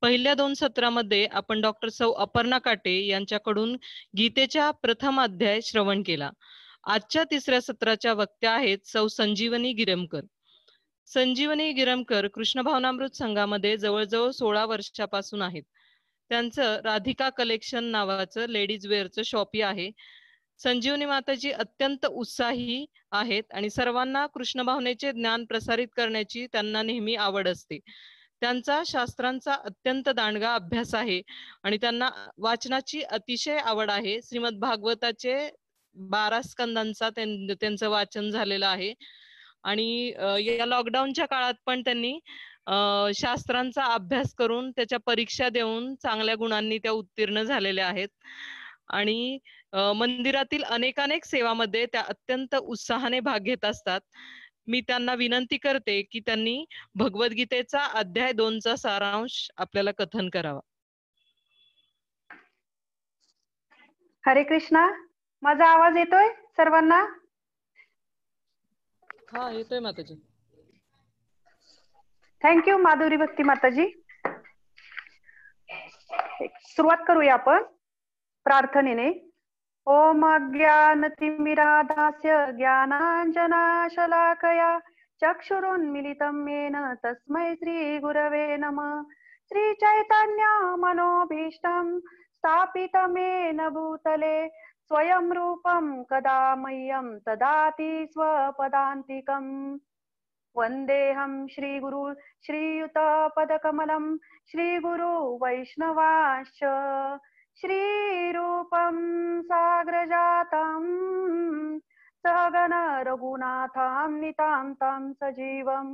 पहिल्या 2 सत्रामध्ये आपण डॉक्टर सौ अपर्णा काटे यांच्याकडून गीतेच्या प्रथम अध्याय श्रवण केला. आजच्या तिसऱ्या सत्राच्या वक्त्या आहेत सौ संजीवनी गिरमकर. संजीवनी गिरमकर कृष्ण भावनामृत संघामध्ये जवळजवळ 16 वर्षापासून आहेत. त्यांचं राधिका कलेक्शन नावाचं लेडीज वेअरचं शॉपी आहे. संजीवनी माताजी अत्यंत उत्साही आहेत आणि सर्वांना कृष्ण भावनेचे ज्ञान प्रसारित करण्याची त्यांना नेहमी आवड असते. त्यांचा शास्त्रांचा अत्यंत दांडगा अभ्यास आहे आणि त्यांना वाचनाची अतिशय आवड आहे. श्रीमद भागवताचे 12 स्कंदांचा त्यांचं वाचन झालेलं आहे आणि या लॉकडाऊनच्या काळात पण त्यांनी शास्त्रांचा अभ्यास करून त्याच्या परीक्षा देऊन चांगल्या गुणांनी त्या उत्तीर्ण झालेल्या आहेत आणि मंदिरातील अनेकानेक सेवामध्ये त्या अत्यंत उत्साहाने भाग घेत असतात. मी त्यांना विनंती करते की त्यांनी भगवद्गीतेचा अध्याय 2चा सारांश आपल्याला कथन करावा. हरे कृष्णा. माझा आवाज येतोय सर्वांना? हा, येतोय माताजी. थँक्यू माधुरी भक्ती माताजी. सुरुवात करूया आपण प्रार्थनेने. ओम अज्ञानतिमिराधास्य ज्ञानाञ्जनाशलाकया चक्षुरुन्मिलितं येन तस्मै श्रीगुरवे नमः. श्रीचैतन्य मनोभीष्टं स्थापितं येन भूतले स्वयं रूपं कदा मह्यं ददाति स्वपदान्तिकम्. वन्देऽहं श्रीगुरु श्रीयुतपदकमलं श्रीगुरु वैष्णवाश्च श्रीरूपं साग्रजातं सहगण रघुनाथं नितान्तं सजीवं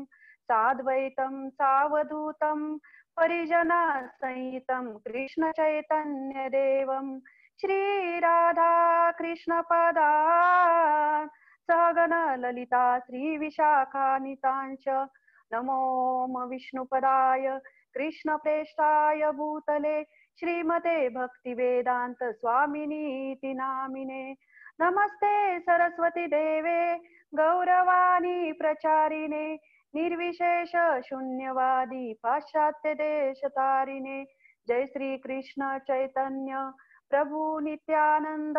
साद्वैतं सावधूतं परिजनसहितं कृष्णचैतन्यदेवं श्रीराधा कृष्णपदा सहगण ललिता श्री विशाखानितांश. नमो विष्णुपदाय कृष्णप्रेष्ठाय भूतले श्रीमते भक्तिवेदांत स्वामिनीति नामिने. नमस्ते सरस्वती देवे गौरवाणी प्रचारिणे निर्विशेष शून्यवादी पाश्चात्य देशतारिणे. जय श्री कृष्ण चैतन्य प्रभु नित्यानंद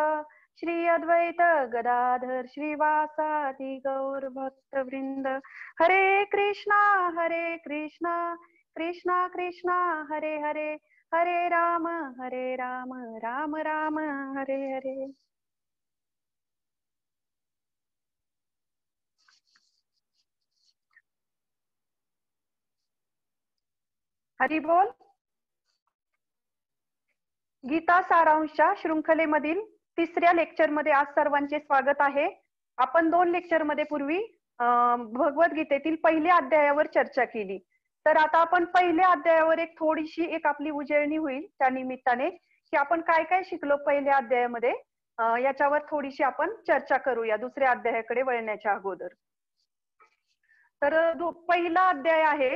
श्री अद्वैत गदाधर श्रीवासादि गौर भक्त वृंद. हरे कृष्णा कृष्णा कृष्णा हरे हरे हरे राम राम राम हरे हरे. हरी बोल. गीता सारांशच्या शृंखलेमधील तिसऱ्या लेक्चर मध्ये आज सर्वांचे स्वागत आहे. आपण 2 लेक्चर मध्ये पूर्वी भगवद्गीतेतील पहिल्या अध्यायावर चर्चा केली. तर आता आपण पहिल्या अध्यायावर थोडीशी आपली उजळणी होईल त्या निमित्ताने की आपण काय काय शिकलो पहिल्या अध्यायामध्ये. याच्यावर थोडीशी आपण चर्चा करूया दुसऱ्या अध्यायाकडे वळण्याच्या अगोदर. तर पहिला अध्याय आहे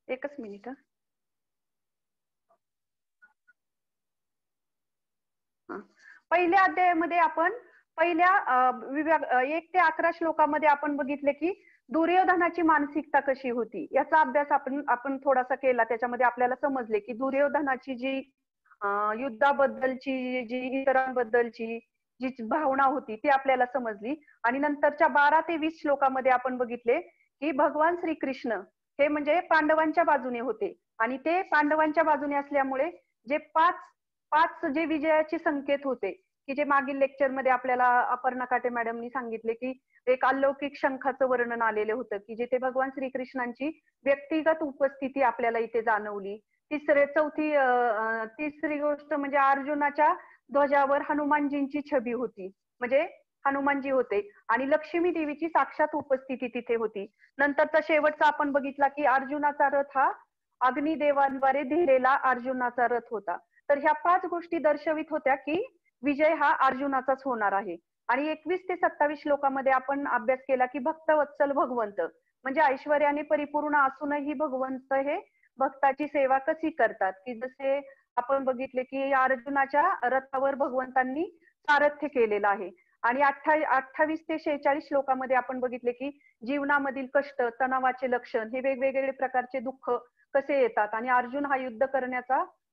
एकच मिनिट. पहिल्या अध्यायामध्ये आपण पहिल्या 1 ते 11 श्लोकामध्ये आपण बघितले की दुर्योधनाची मानसिकता कशी होती याचा अभ्यास आपण थोडासा केला. त्याच्यामध्ये आपल्याला समजले की दुर्योधनाची जी युद्धाबद्दलची जी इतरांबद्दलची जी भावना होती ती आपल्याला समजली. आणि नंतरच्या 12 ते 20 श्लोकामध्ये आपण बघितले की भगवान श्रीकृष्ण हे म्हणजे पांडवांच्या बाजूने होते आणि ते पांडवांच्या बाजूने असल्यामुळे जे पाच जे विजयाचे संकेत होते की जे मागील लेक्चर मध्ये आपल्याला अपर्णा काटे मॅडमनी सांगितले की एक अलौकिक शंखाचं वर्णन आलेलं होतं की जिथे भगवान श्रीकृष्णांची व्यक्तिगत उपस्थिती आपल्याला इथे जाणवली. तिसरी गोष्ट म्हणजे अर्जुनाच्या ध्वजावर हनुमानजींची छबी होती म्हणजे हनुमानजी होते आणि लक्ष्मी देवीची साक्षात उपस्थिती तिथे होती. नंतरचा शेवटचा आपण बघितला की अर्जुनाचा रथ हा अग्निदेवांद्वारे दिलेला अर्जुनाचा रथ होता. तर ह्या 5 गोष्टी दर्शवित होत्या की विजय हा अर्जुनाचाच होणार आहे. आणि 21 ते 27 श्लोकामध्ये आपण अभ्यास केला की भक्तवत्सल भगवंत म्हणजे ऐश्वर्याने परिपूर्ण असूनही भगवंत हे भक्ताची सेवा कशी करतात की जसे आपण बघितले की अर्जुनाच्या रथावर भगवंतांनी सारथ्य केलेलं आहे आणि 28 ते 46 श्लोकामध्ये आपण बघितले की जीवनामधील कष्ट, तणावाचे लक्षण, हे वेगवेगळे प्रकारचे दुःख कसे येतात आणि अर्जुन हा युद्ध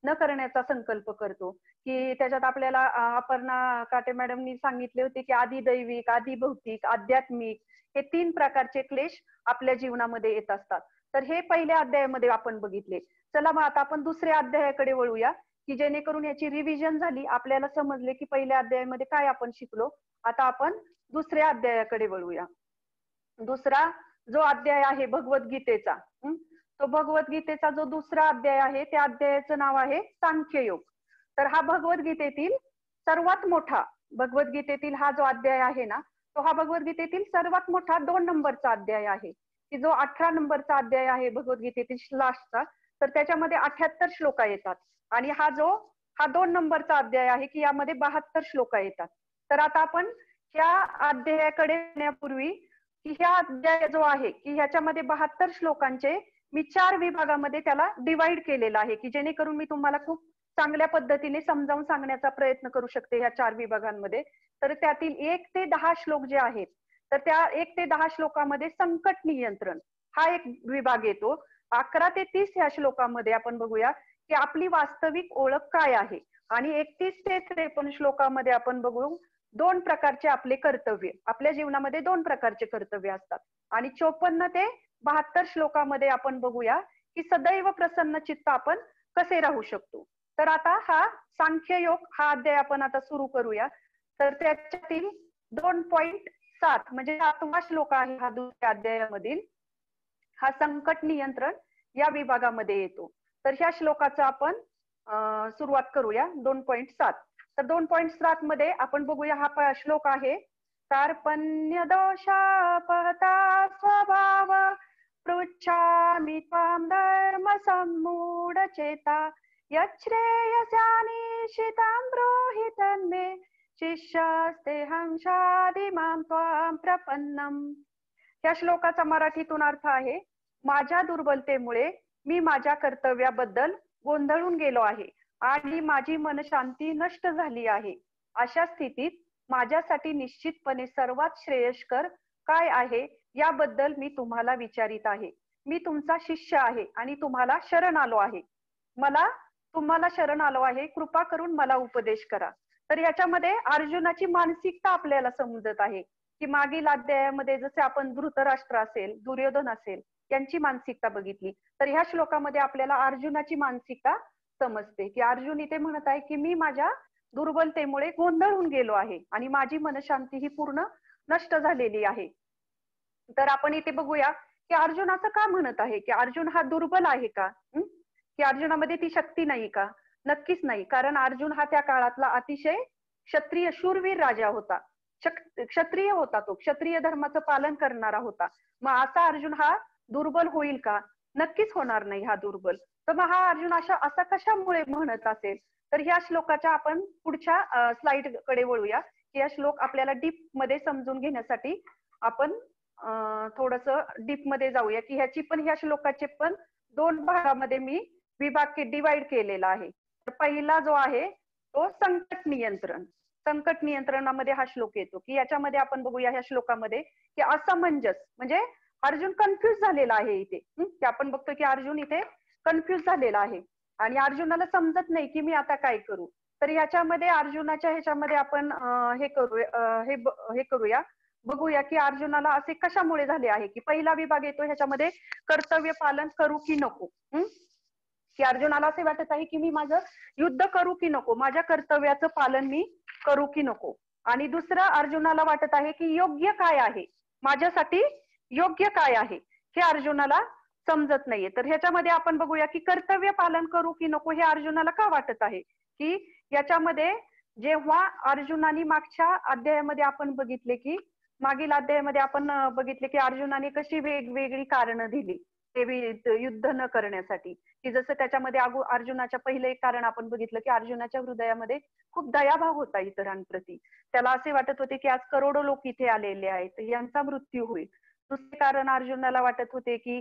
न करण्याचा संकल्प करतो. की त्याच्यात आपल्याला अपर्णा काटे मॅडमनी सांगितले होते की आधी दैविक, आधी भौतिक, आध्यात्मिक हे 3 प्रकारचे क्लेश आपल्या जीवनामध्ये येत असतात. तर हे पहिल्या अध्यायामध्ये आपण बघितले. चला मग आता आपण दुसऱ्या अध्यायाकडे वळूया की जेणेकरून याची रिव्हिजन झाली, आपल्याला समजले की पहिल्या अध्यायामध्ये काय आपण शिकलो. आता आपण दुसऱ्या अध्यायाकडे वळूया. दुसरा जो अध्याय आहे भगवद्गीतेचा, तो भगवद्गीतेचा जो दुसरा अध्याय आहे त्या अध्यायाचं नाव आहे सांख्ययोग. तर हा भगवद्गीतेतील सर्वात मोठा, भगवद्गीतेतील हा जो अध्याय आहे ना, तो हा भगवद्गीतेतील सर्वात मोठा 2 नंबरचा अध्याय आहे. की जो 18 नंबरचा अध्याय आहे भगवद्गीतेतील लास्टचा, तर त्याच्यामध्ये 78 श्लोका येतात. आणि हा 2 नंबरचा अध्याय आहे की यामध्ये 72 श्लोका येतात. तर आता आपण ह्या अध्यायाकडे येण्यापूर्वी की ह्या अध्याय जो आहे की ह्याच्यामध्ये 72 श्लोकांचे मी 4 विभागामध्ये त्याला डिवाइड केलेला आहे की जेणेकरून मी तुम्हाला खूप चांगल्या पद्धतीने समजावून सांगण्याचा प्रयत्न करू शकते ह्या 4 विभागांमध्ये. तर त्यातील 1 ते 10 श्लोक जे आहेत, तर त्या 1 ते 10 श्लोकामध्ये संकट नियंत्रण हा एक विभाग येतो. 11 ते 30 ह्या श्लोकामध्ये आपण बघूया की आपली वास्तविक ओळख काय आहे. आणि 31 ते 53 श्लोकामध्ये आपण बघू 2 प्रकारचे आपले कर्तव्य, आपल्या जीवनामध्ये 2 प्रकारचे कर्तव्य असतात. आणि 54 ते 72 श्लोकामध्ये आपण बघूया की सदैव प्रसन्न चित्त आपण कसे राहू शकतो. तर आता हा सांख्ययोग हा अध्याय आपण आता सुरू करूया. तर त्याच्यातील 2.7 म्हणजे 7वा श्लोक आहे हा दुसऱ्या अध्यायामधील, हा संकट नियंत्रण या विभागामध्ये येतो. तर ह्या श्लोकाचा आपण सुरुवात करूया 2.7. तर 2.7 मध्ये आपण बघूया हा श्लोक आहे, कार्पण्य दोषापहता स्वभाव पृच्छामि त्वां धर्म सम्मूढ चेता यच्छ्रेयस्यानिशितां ब्रूहि तन्मे शिष्यस्तेऽहं शाधिमां त्वां प्रपन्नम्. या श्लोकाचा मराठीतून अर्थ आहे, माझ्या दुर्बलतेमुळे मी माझ्या कर्तव्याबद्दल गोंधळून गेलो आहे आणि माझी मनशांती नष्ट झाली आहे. अशा स्थितीत माझ्यासाठी निश्चितपणे सर्वात श्रेयस्कर काय आहे याबद्दल मी तुम्हाला विचारित आहे. मी तुमचा शिष्य आहे आणि तुम्हाला शरण आलो आहे. तुम्हाला शरण आलो आहे, कृपा करून मला उपदेश करा. तर याच्यामध्ये अर्जुनाची मानसिकता आपल्याला समजत आहे की मागील अध्यायामध्ये जसे आपण धृतराष्ट्र असेल, दुर्योधन असेल यांची मानसिकता बघितली, तर ह्या श्लोकामध्ये आपल्याला अर्जुनाची मानसिकता समजते की अर्जुन इथे म्हणत आहे की मी माझ्या दुर्बलतेमुळे गोंधळून गेलो आहे आणि माझी मनशांती ही पूर्ण नष्ट झालेली आहे. तर आपण इथे बघूया की अर्जुन असं का म्हणत आहे, की अर्जुन हा दुर्बल आहे का, की अर्जुनामध्ये ती शक्ती नाही का? नक्कीच नाही. कारण अर्जुन हा त्या काळातला अतिशय क्षत्रिय शूरवीर राजा होता, क्षत्रिय होता, तो क्षत्रिय धर्माचं पालन करणारा होता. मग असा अर्जुन हा दुर्बल होईल का? नक्कीच होणार नाही हा दुर्बल. तर मग हा अर्जुन असा कशामुळे म्हणत असेल? तर ह्या श्लोकाच्या आपण पुढच्या स्लाइड कडे वळूया की या श्लोक आपल्याला डीप मध्ये समजून घेण्यासाठी आपण थोडस डीप मध्ये जाऊया की ह्या श्लोकाचे पण 2 भागामध्ये मी विभाग डिवाइड केलेला आहे. तर पहिला जो आहे तो संकट नियंत्रण. संकट नियंत्रणामध्ये हा श्लोक येतो की याच्यामध्ये आपण बघूया ह्या श्लोकामध्ये की असमंजस म्हणजे अर्जुन कन्फ्युज झालेला आहे इथे, की आपण बघतो की अर्जुन इथे कन्फ्युज झालेला आहे आणि अर्जुनाला समजत नाही की मी आता काय करू. तर याच्यामध्ये अर्जुनाच्या ह्याच्यामध्ये आपण हे करूया, बघूया की अर्जुनाला असे कशामुळे झाले आहे. की पहिला विभाग येतो ह्याच्यामध्ये कर्तव्य पालन करू की नको, की अर्जुनाला असे वाटत आहे की मी माझं युद्ध करू की नको, माझ्या कर्तव्याचं पालन मी करू की नको. आणि दुसरं अर्जुनाला वाटत आहे की योग्य काय आहे, माझ्यासाठी योग्य काय आहे हे अर्जुनाला समजत नाहीये. तर ह्याच्यामध्ये आपण बघूया की कर्तव्य पालन करू की नको हे अर्जुनाला का वाटत आहे. की याच्यामध्ये जेव्हा अर्जुनाने मागच्या अध्यायामध्ये आपण बघितले की मागील अध्यायामध्ये आपण बघितले की अर्जुनाने कशी वेगवेगळी कारणं दिली ते युद्ध न करण्यासाठी. की जसं त्याच्यामध्ये अर्जुनाच्या पहिलं एक कारण आपण बघितलं की अर्जुनाच्या हृदयामध्ये खूप दयाभाव होता इतरांप्रती. त्याला असे वाटत होते की आज करोडो लोक इथे आलेले आहेत, यांचा मृत्यू होईल. दुसरे कारण अर्जुनाला वाटत होते की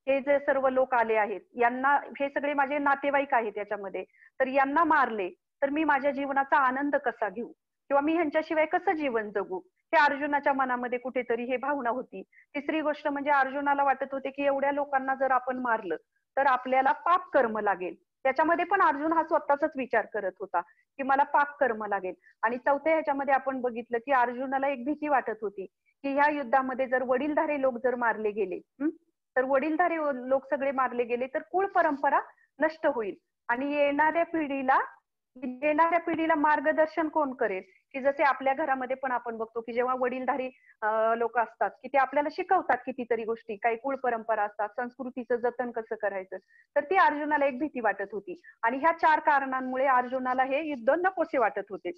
हे जे सर्व लोक आले आहेत यांना, हे सगळे माझे नातेवाईक आहेत याच्यामध्ये, तर यांना मारले तर मी माझ्या जीवनाचा आनंद कसा घेऊ. किंवा मी ह्यांच्याशिवाय कसं जीवन जगू, हे अर्जुनाच्या मनामध्ये कुठेतरी हे भावना होती. तिसरी गोष्ट म्हणजे अर्जुनाला वाटत होते की एवढ्या लोकांना जर आपण मारलं तर आपल्याला पाप कर्म लागेल. त्याच्यामध्ये पण अर्जुन हा स्वतःचाच विचार करत होता की मला पाप कर्म लागेल. आणि चौथ्या ह्याच्यामध्ये आपण बघितलं की अर्जुनाला एक भीती वाटत होती की ह्या युद्धामध्ये जर वडीलधारे लोक जर मारले गेले, तर वडीलधारे लोक सगळे मारले गेले तर कुळ परंपरा नष्ट होईल आणि येणाऱ्या पिढीला मार्गदर्शन कोण करेल. की जसे आपल्या घरामध्ये पण आपण बघतो की जेव्हा वडीलधारी लोक असतात की ते आपल्याला शिकवतात कितीतरी गोष्टी, काही कुळ परंपरा असतात, संस्कृतीचं जतन कसं करायचं. तर ती अर्जुनाला एक भीती वाटत होती आणि ह्या 4 कारणांमुळे अर्जुनाला हे युद्ध नकोसे वाटत होते.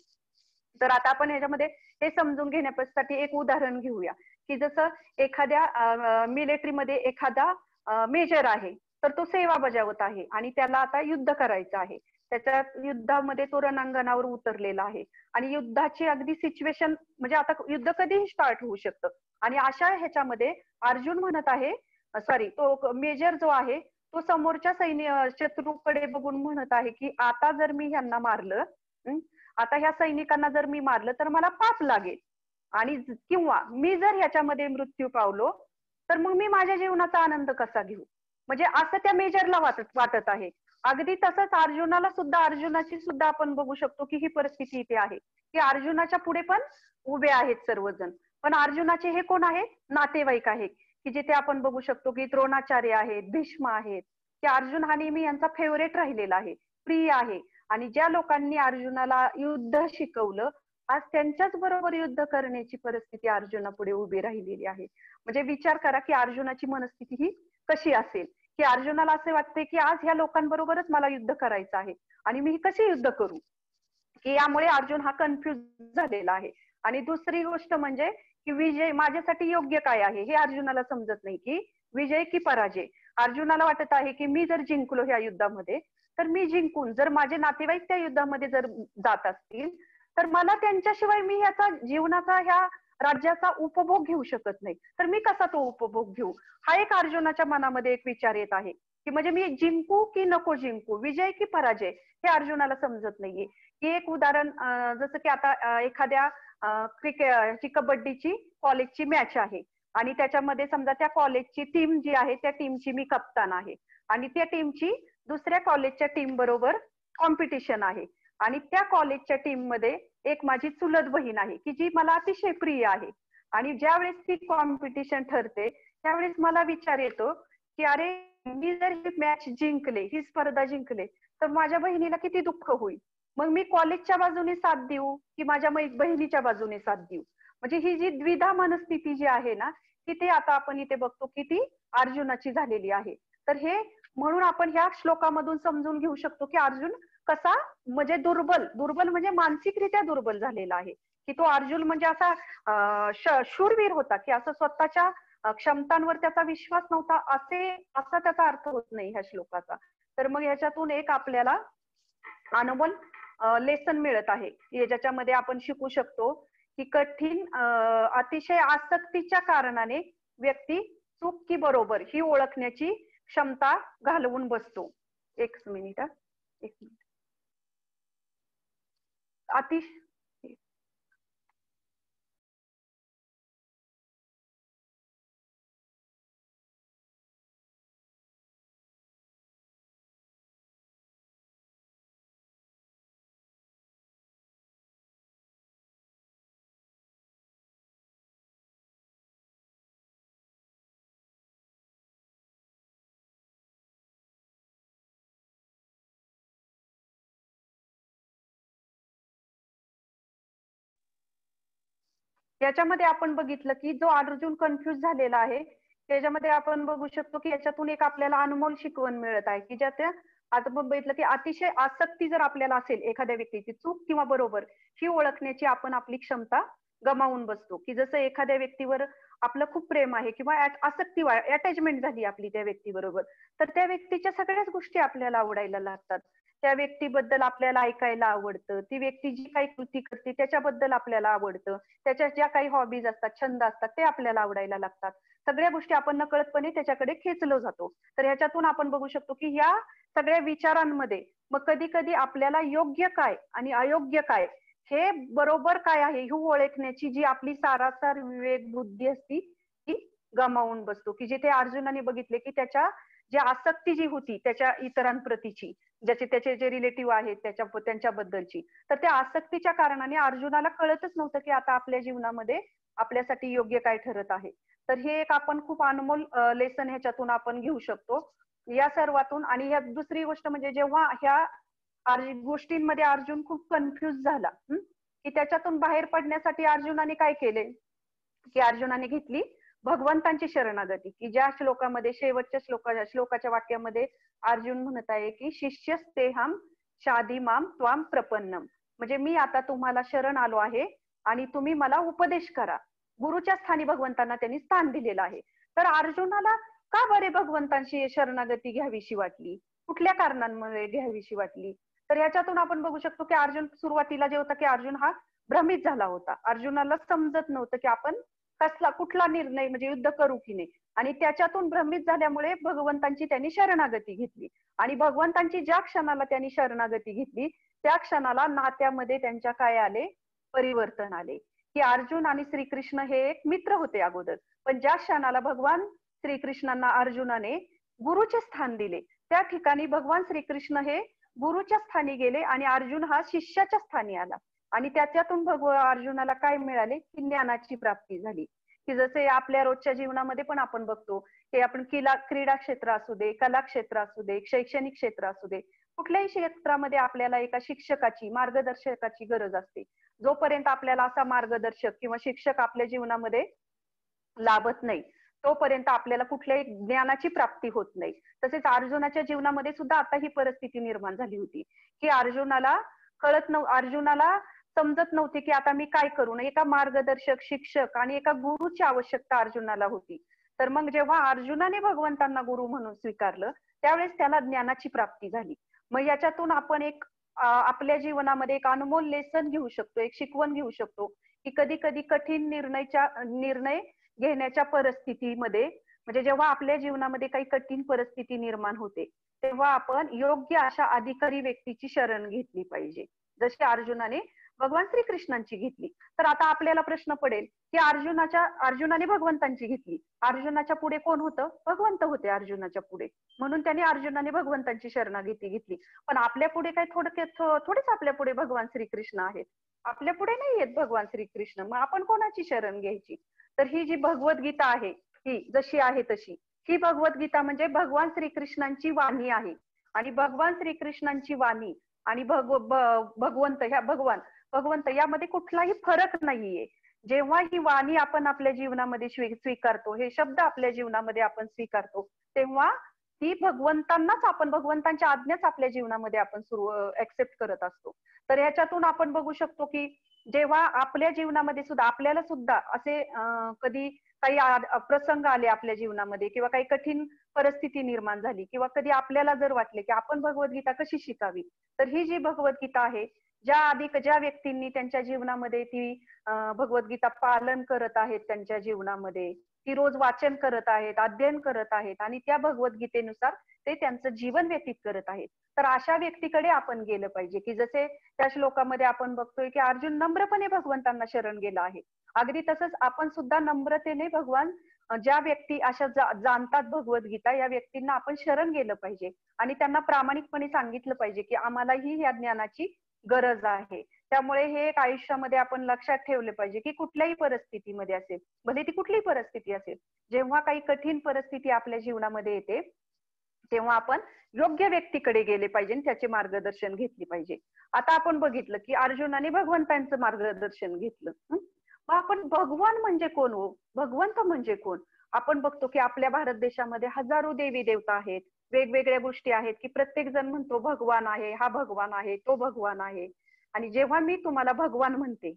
तर आता आपण ह्याच्यामध्ये हे समजून घेण्यासाठी एक उदाहरण घेऊया की जसं एखाद्या मिलिटरीमध्ये एखादा मेजर आहे, तर तो सेवा बजावत आहे आणि त्याला आता युद्ध करायचं आहे. त्याच्या युद्धामध्ये तो रणांगणावर उतरलेला आहे आणि युद्धाची अगदी सिच्युएशन म्हणजे आता युद्ध कधीही स्टार्ट होऊ शकतं. आणि अशा ह्याच्यामध्ये अर्जुन म्हणत आहे, सॉरी तो मेजर जो आहे तो समोरच्या शत्रूकडे बघून म्हणत आहे की आता जर मी ह्यांना मारलं, आता ह्या सैनिकांना जर मी मारलं तर मला पाप लागेल आणि किंवा मी जर ह्याच्यामध्ये मृत्यू पावलो तर मग मी माझ्या जीवनाचा आनंद कसा घेऊ. म्हणजे असं त्या मेजरला वाटत आहे. अगदी तसंच अर्जुनाची सुद्धा आपण बघू शकतो की ही परिस्थिती इथे आहे की अर्जुनाच्या पुढे पण उभे आहेत सर्वजण, पण अर्जुनाचे हे कोण आहे, नातेवाईक आहेत की जिथे आपण बघू शकतो की द्रोणाचार्य आहेत, भीष्म आहेत, की अर्जुन हा नेहमी यांचा फेवरेट राहिलेला आहे, प्रिय आहे. आणि ज्या लोकांनी अर्जुनाला युद्ध शिकवलं आज त्यांच्याच बरोबर युद्ध करण्याची परिस्थिती अर्जुनापुढे उभी राहिलेली आहे. म्हणजे विचार करा की अर्जुनाची मनस्थिती ही कशी असेल की अर्जुनाला असे वाटते की आज ह्या लोकांबरोबरच मला युद्ध करायचं आहे आणि मी कसे युद्ध करू, की यामुळे अर्जुन हा कन्फ्युज झालेला आहे. आणि दुसरी गोष्ट म्हणजे की विजय माझ्यासाठी योग्य काय आहे हे अर्जुनाला समजत नाही की विजय की पराजय. अर्जुनाला वाटत आहे की मी जर जिंकलो ह्या युद्धामध्ये तर मी जिंकून जर माझे नातेवाईक त्या युद्धामध्ये जर जात असतील तर मला त्यांच्याशिवाय मी ह्याचा जीवनाचा ह्या राज्याचा उपभोग घेऊ शकत नाही, तर मी कसा तो उपभोग घेऊ. हा एक अर्जुनाच्या मनामध्ये एक विचार येत आहे की म्हणजे मी जिंकू की नको जिंकू, विजय की पराजय हे अर्जुनाला समजत नाहीये. की एक उदाहरण जसं की आता एखाद्या क्रिकेटची कबड्डीची कॉलेजची मॅच आहे आणि त्याच्यामध्ये समजा त्या कॉलेजची टीम जी आहे त्या टीमची मी कप्तान आहे आणि त्या टीमची दुसऱ्या कॉलेजच्या टीम बरोबर कॉम्पिटिशन आहे आणि त्या कॉलेजच्या टीम मध्ये एक माझी चुलत बहीण आहे की जी मला अतिशय प्रिय आहे. आणि ज्यावेळेस ती कॉम्पिटिशन ठरते त्यावेळेस मला विचार येतो की अरे मी जर ही मॅच जिंकले, ही स्पर्धा जिंकले तर माझ्या बहिणीला किती दुःख होईल. मग मी कॉलेजच्या बाजूने साथ देऊ की माझ्या बहिणीच्या बाजूने साथ देऊ. म्हणजे ही जी द्विधा मनस्थिती जी आहे ना की ते आता आपण इथे बघतो की ती अर्जुनाची झालेली आहे. तर हे म्हणून आपण ह्या श्लोकामधून समजून घेऊ शकतो की अर्जुन कसा म्हणजे दुर्बल म्हणजे मानसिकरित्या दुर्बल झालेला आहे. की तो अर्जुन म्हणजे असा शूरवीर होता की असं स्वतःच्या क्षमतांवर त्याचा विश्वास नव्हता असा त्याचा अर्थ होत नाही ह्या श्लोकाचा. तर मग ह्याच्यातून एक आपल्याला अनमोल लेसन मिळत आहे ज्याच्यामध्ये आपण शिकू शकतो की कठीण अतिशय आसक्तीच्या कारणाने व्यक्ती चूक की बरोबर ही ओळखण्याची क्षमता घालवून बसतो. एक मिनिट. याच्यामध्ये आपण बघितलं की जो अर्जुन कन्फ्युज झालेला आहे त्याच्यामध्ये आपण बघू शकतो की याच्यातून एक आपल्याला अनमोल शिकवण मिळत आहे की ज्याच्या आता बघितलं की अतिशय आसक्ती जर आपल्याला असेल एखाद्या व्यक्तीची चूक किंवा बरोबर ही ओळखण्याची आपण आपली क्षमता गमावून बसतो. की जसं एखाद्या व्यक्तीवर आपलं खूप प्रेम आहे किंवा आसक्ती अटॅचमेंट झाली आपली त्या व्यक्तीबरोबर तर त्या व्यक्तीच्या सगळ्याच गोष्टी आपल्याला आवडायला लागतात. त्या व्यक्तीबद्दल आपल्याला ऐकायला आवडतं, ती व्यक्ती जी काही कृती करते त्याच्याबद्दल आपल्याला आवडतं, त्याच्या ज्या काही हॉबीज असतात, छंद असतात ते आपल्याला आवडायला लागतात. सगळ्या गोष्टी आपण नकळतपणे त्याच्याकडे खेचलो जातो. तर ह्याच्यातून आपण बघू शकतो की ह्या सगळ्या विचारांमध्ये मग कधी कधी आपल्याला योग्य काय आणि अयोग्य काय हे बरोबर काय आहे हे ओळखण्याची जी आपली सारासार विवेक बुद्धी असती ती गमावून बसतो. की जिथे अर्जुनाने बघितले की त्याच्या जी आसक्ती जी होती त्याच्या इतरांप्रतीची, ज्याचे त्याचे जे रिलेटिव्ह आहेत त्यांच्याबद्दलची, तर त्या आसक्तीच्या कारणाने अर्जुनाला कळतच नव्हतं की आता आपल्या जीवनामध्ये आपल्यासाठी योग्य काय ठरत आहे. तर हे एक आपण खूप अनमोल लेसन ह्याच्यातून आपण घेऊ शकतो या सर्वातून. आणि ह्या दुसरी गोष्ट म्हणजे जेव्हा ह्या गोष्टींमध्ये अर्जुन खूप कन्फ्युज झाला, की त्याच्यातून बाहेर पडण्यासाठी अर्जुनाने काय केले, की अर्जुनाने घेतली भगवंतांची शरणागती. की ज्या श्लोकामध्ये शेवटच्या श्लोकाच्या वाक्यामध्ये अर्जुन म्हणत आहे की शिष्यस्तेहम शादी माम त्वाम प्रपन्नम, म्हणजे मी आता तुम्हाला शरण आलो आहे आणि तुम्ही मला उपदेश करा. गुरुच्या स्थानी भगवंतांना त्यांनी स्थान दिलेलं आहे. तर अर्जुनाला का बरे भगवंतांची शरणागती घ्यावीशी वाटली, कुठल्या कारणांमुळे घ्यावीशी वाटली, तर याच्यातून आपण बघू शकतो की अर्जुन सुरुवातीला जे होता की अर्जुन हा भ्रमित झाला होता. अर्जुनाला समजत नव्हतं की आपण कुठला निर्णय म्हणजे युद्ध करू की नाही. आणि त्याच्यातून भ्रमित झाल्यामुळे भगवंतांची त्यांनी शरणागती घेतली. आणि भगवंतांची ज्या क्षणाला त्यांनी शरणागती घेतली त्या क्षणाला नात्यामध्ये त्यांच्या काय आले, परिवर्तन आले. की अर्जुन आणि श्रीकृष्ण हे एक मित्र होते अगोदर, पण ज्या क्षणाला भगवान श्रीकृष्णांना अर्जुनाने गुरुचे स्थान दिले त्या ठिकाणी भगवान श्रीकृष्ण हे गुरुच्या स्थानी गेले आणि अर्जुन हा शिष्याच्या स्थानी आला. आणि त्याच्यातून अर्जुनाला काय मिळाले की ज्ञानाची प्राप्ती झाली. की जसे आपल्या रोजच्या जीवनामध्ये पण आपण बघतो की आपण क्रीडा क्षेत्र असू दे, कला क्षेत्र असू दे, शैक्षणिक क्षेत्र असू दे, कुठल्याही क्षेत्रामध्ये आपल्याला एका शिक्षकाची, मार्गदर्शकाची गरज असते. जोपर्यंत आपल्याला असा मार्गदर्शक किंवा शिक्षक आपल्या जीवनामध्ये लाभत नाही तोपर्यंत आपल्याला कुठल्याही ज्ञानाची प्राप्ती होत नाही. तसेच अर्जुनाच्या जीवनामध्ये सुद्धा आता ही परिस्थिती निर्माण झाली होती की अर्जुनाला समजत नव्हते की आता मी काय करू. एका मार्गदर्शक, शिक्षक आणि एका गुरुची आवश्यकता अर्जुनाला होती. तर मग जेव्हा अर्जुनाने भगवंतांना गुरु म्हणून स्वीकारलं त्यावेळेस त्याला ज्ञानाची प्राप्ती झाली. मग याच्यातून आपण एक आपल्या जीवनामध्ये एक अनमोल लेसन घेऊ शकतो, एक शिकवण घेऊ शकतो की कधी कधी कठीण निर्णय घेण्याच्या परिस्थितीमध्ये, म्हणजे जेव्हा आपल्या जीवनामध्ये काही कठीण परिस्थिती निर्माण होते तेव्हा आपण योग्य अशा अधिकारी व्यक्तीची शरण घेतली पाहिजे, जशी अर्जुनाने भगवान श्रीकृष्णांची घेतली. तर आता आपल्याला प्रश्न पडेल की अर्जुनाने भगवंतांची घेतली, अर्जुनाच्या पुढे कोण होतं, भगवंत होते अर्जुनाच्या पुढे, म्हणून त्याने अर्जुनाने भगवंतांची शरणागती घेतली. पण आपल्या पुढे काय थोडेच आपल्या पुढे भगवान श्रीकृष्ण आहेत, आपल्या पुढे नाही आहेत भगवान श्रीकृष्ण. मग आपण कोणाची शरण घ्यायची. तर ही जी भगवद्गीता आहे ही जशी आहे तशी, ही भगवद्गीता म्हणजे भगवान श्रीकृष्णांची वाणी आहे. आणि भगवान श्रीकृष्णांची वाणी आणि भगवंत यामध्ये कुठलाही फरक नाहीये. जेव्हा ही वाणी आपण आपल्या जीवनामध्ये स्वीकारतो, हे शब्द आपल्या जीवनामध्ये आपण स्वीकारतो, तेव्हा ती भगवंतांच्या आज्ञाच आपल्या जीवनामध्ये आपण ऍक्सेप्ट करत असतो. तर ह्याच्यातून आपण बघू शकतो की जेव्हा आपल्या जीवनामध्ये सुद्धा आपल्याला सुद्धा असे कधी काही प्रसंग आले आपल्या जीवनामध्ये किंवा काही कठीण परिस्थिती निर्माण झाली किंवा कधी आपल्याला जर वाटले की आपण भगवद्गीता कशी शिकावी, तर ही जी भगवद्गीता आहे, ज्या व्यक्तींनी त्यांच्या जीवनामध्ये ती भगवद्गीता पालन करत आहेत, त्यांच्या जीवनामध्ये ती रोज वाचन करत आहेत, अध्ययन करत आहेत आणि त्या भगवद्गीतेनुसार ते त्यांचं जीवन व्यतीत करत आहेत, तर अशा व्यक्तीकडे आपण गेलं पाहिजे. की जसे त्या श्लोकामध्ये आपण बघतोय की अर्जुन नम्रपणे भगवंतांना शरण गेला आहे, अगदी तसंच आपण सुद्धा नम्रतेने भगवान ज्या व्यक्ती अशा जाणतात भगवद्गीता या व्यक्तींना आपण शरण गेलं पाहिजे आणि त्यांना प्रामाणिकपणे सांगितलं पाहिजे की आम्हालाही या ज्ञानाची गरज आहे. त्यामुळे हे एक आयुष्यामध्ये आपण लक्षात ठेवले पाहिजे की कुठल्याही परिस्थितीमध्ये असेल, भले ती कुठलीही परिस्थिती असेल, जेव्हा काही कठीण परिस्थिती आपल्या जीवनामध्ये येते तेव्हा आपण योग्य व्यक्तीकडे गेले पाहिजे, त्याचे मार्गदर्शन घेतले पाहिजे. आता आपण बघितलं की अर्जुनाने भगवंतांचं मार्गदर्शन घेतलं. मग आपण भगवान म्हणजे कोण हो, भगवंत म्हणजे कोण. आपण बघतो की आपल्या भारत देशामध्ये हजारो देवी देवता आहेत, वेगवेगळ्या गोष्टी आहेत की प्रत्येक जण म्हणतो भगवान आहे, हा भगवान आहे, तो भगवान आहे. आणि जेव्हा मी तुम्हाला भगवान म्हणते,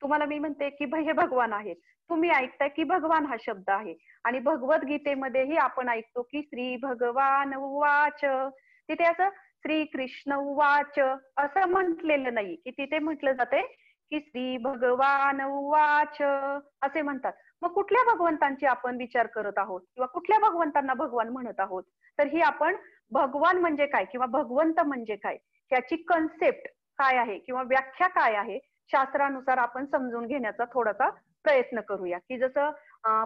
तुम्हाला मी म्हणते की हे भगवान आहेत, तुम्ही ऐकताय की भगवान हा शब्द आहे. आणि भगवद्गीतेमध्येही आपण ऐकतो की श्री भगवान उवाच, तिथे असं श्री कृष्ण उवाच असं म्हटलेलं नाही, की तिथे म्हटलं जाते की श्री भगवान उवाच असे म्हणतात. मग कुठल्या भगवंतांची आपण विचार करत आहोत किंवा कुठल्या भगवंतांना भगवान म्हणत आहोत. तर ही आपण भगवान म्हणजे काय किंवा भगवंत म्हणजे काय याची कन्सेप्ट काय आहे किंवा व्याख्या काय आहे शास्त्रानुसार आपण समजून घेण्याचा थोडासा प्रयत्न करूया. की जसं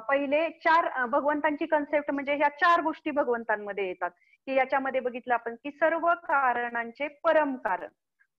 पहिले चार भगवंतांची कन्सेप्ट म्हणजे ह्या चार गोष्टी भगवंतांमध्ये येतात. की याच्यामध्ये बघितलं आपण की सर्व कारणांचे परम कारण.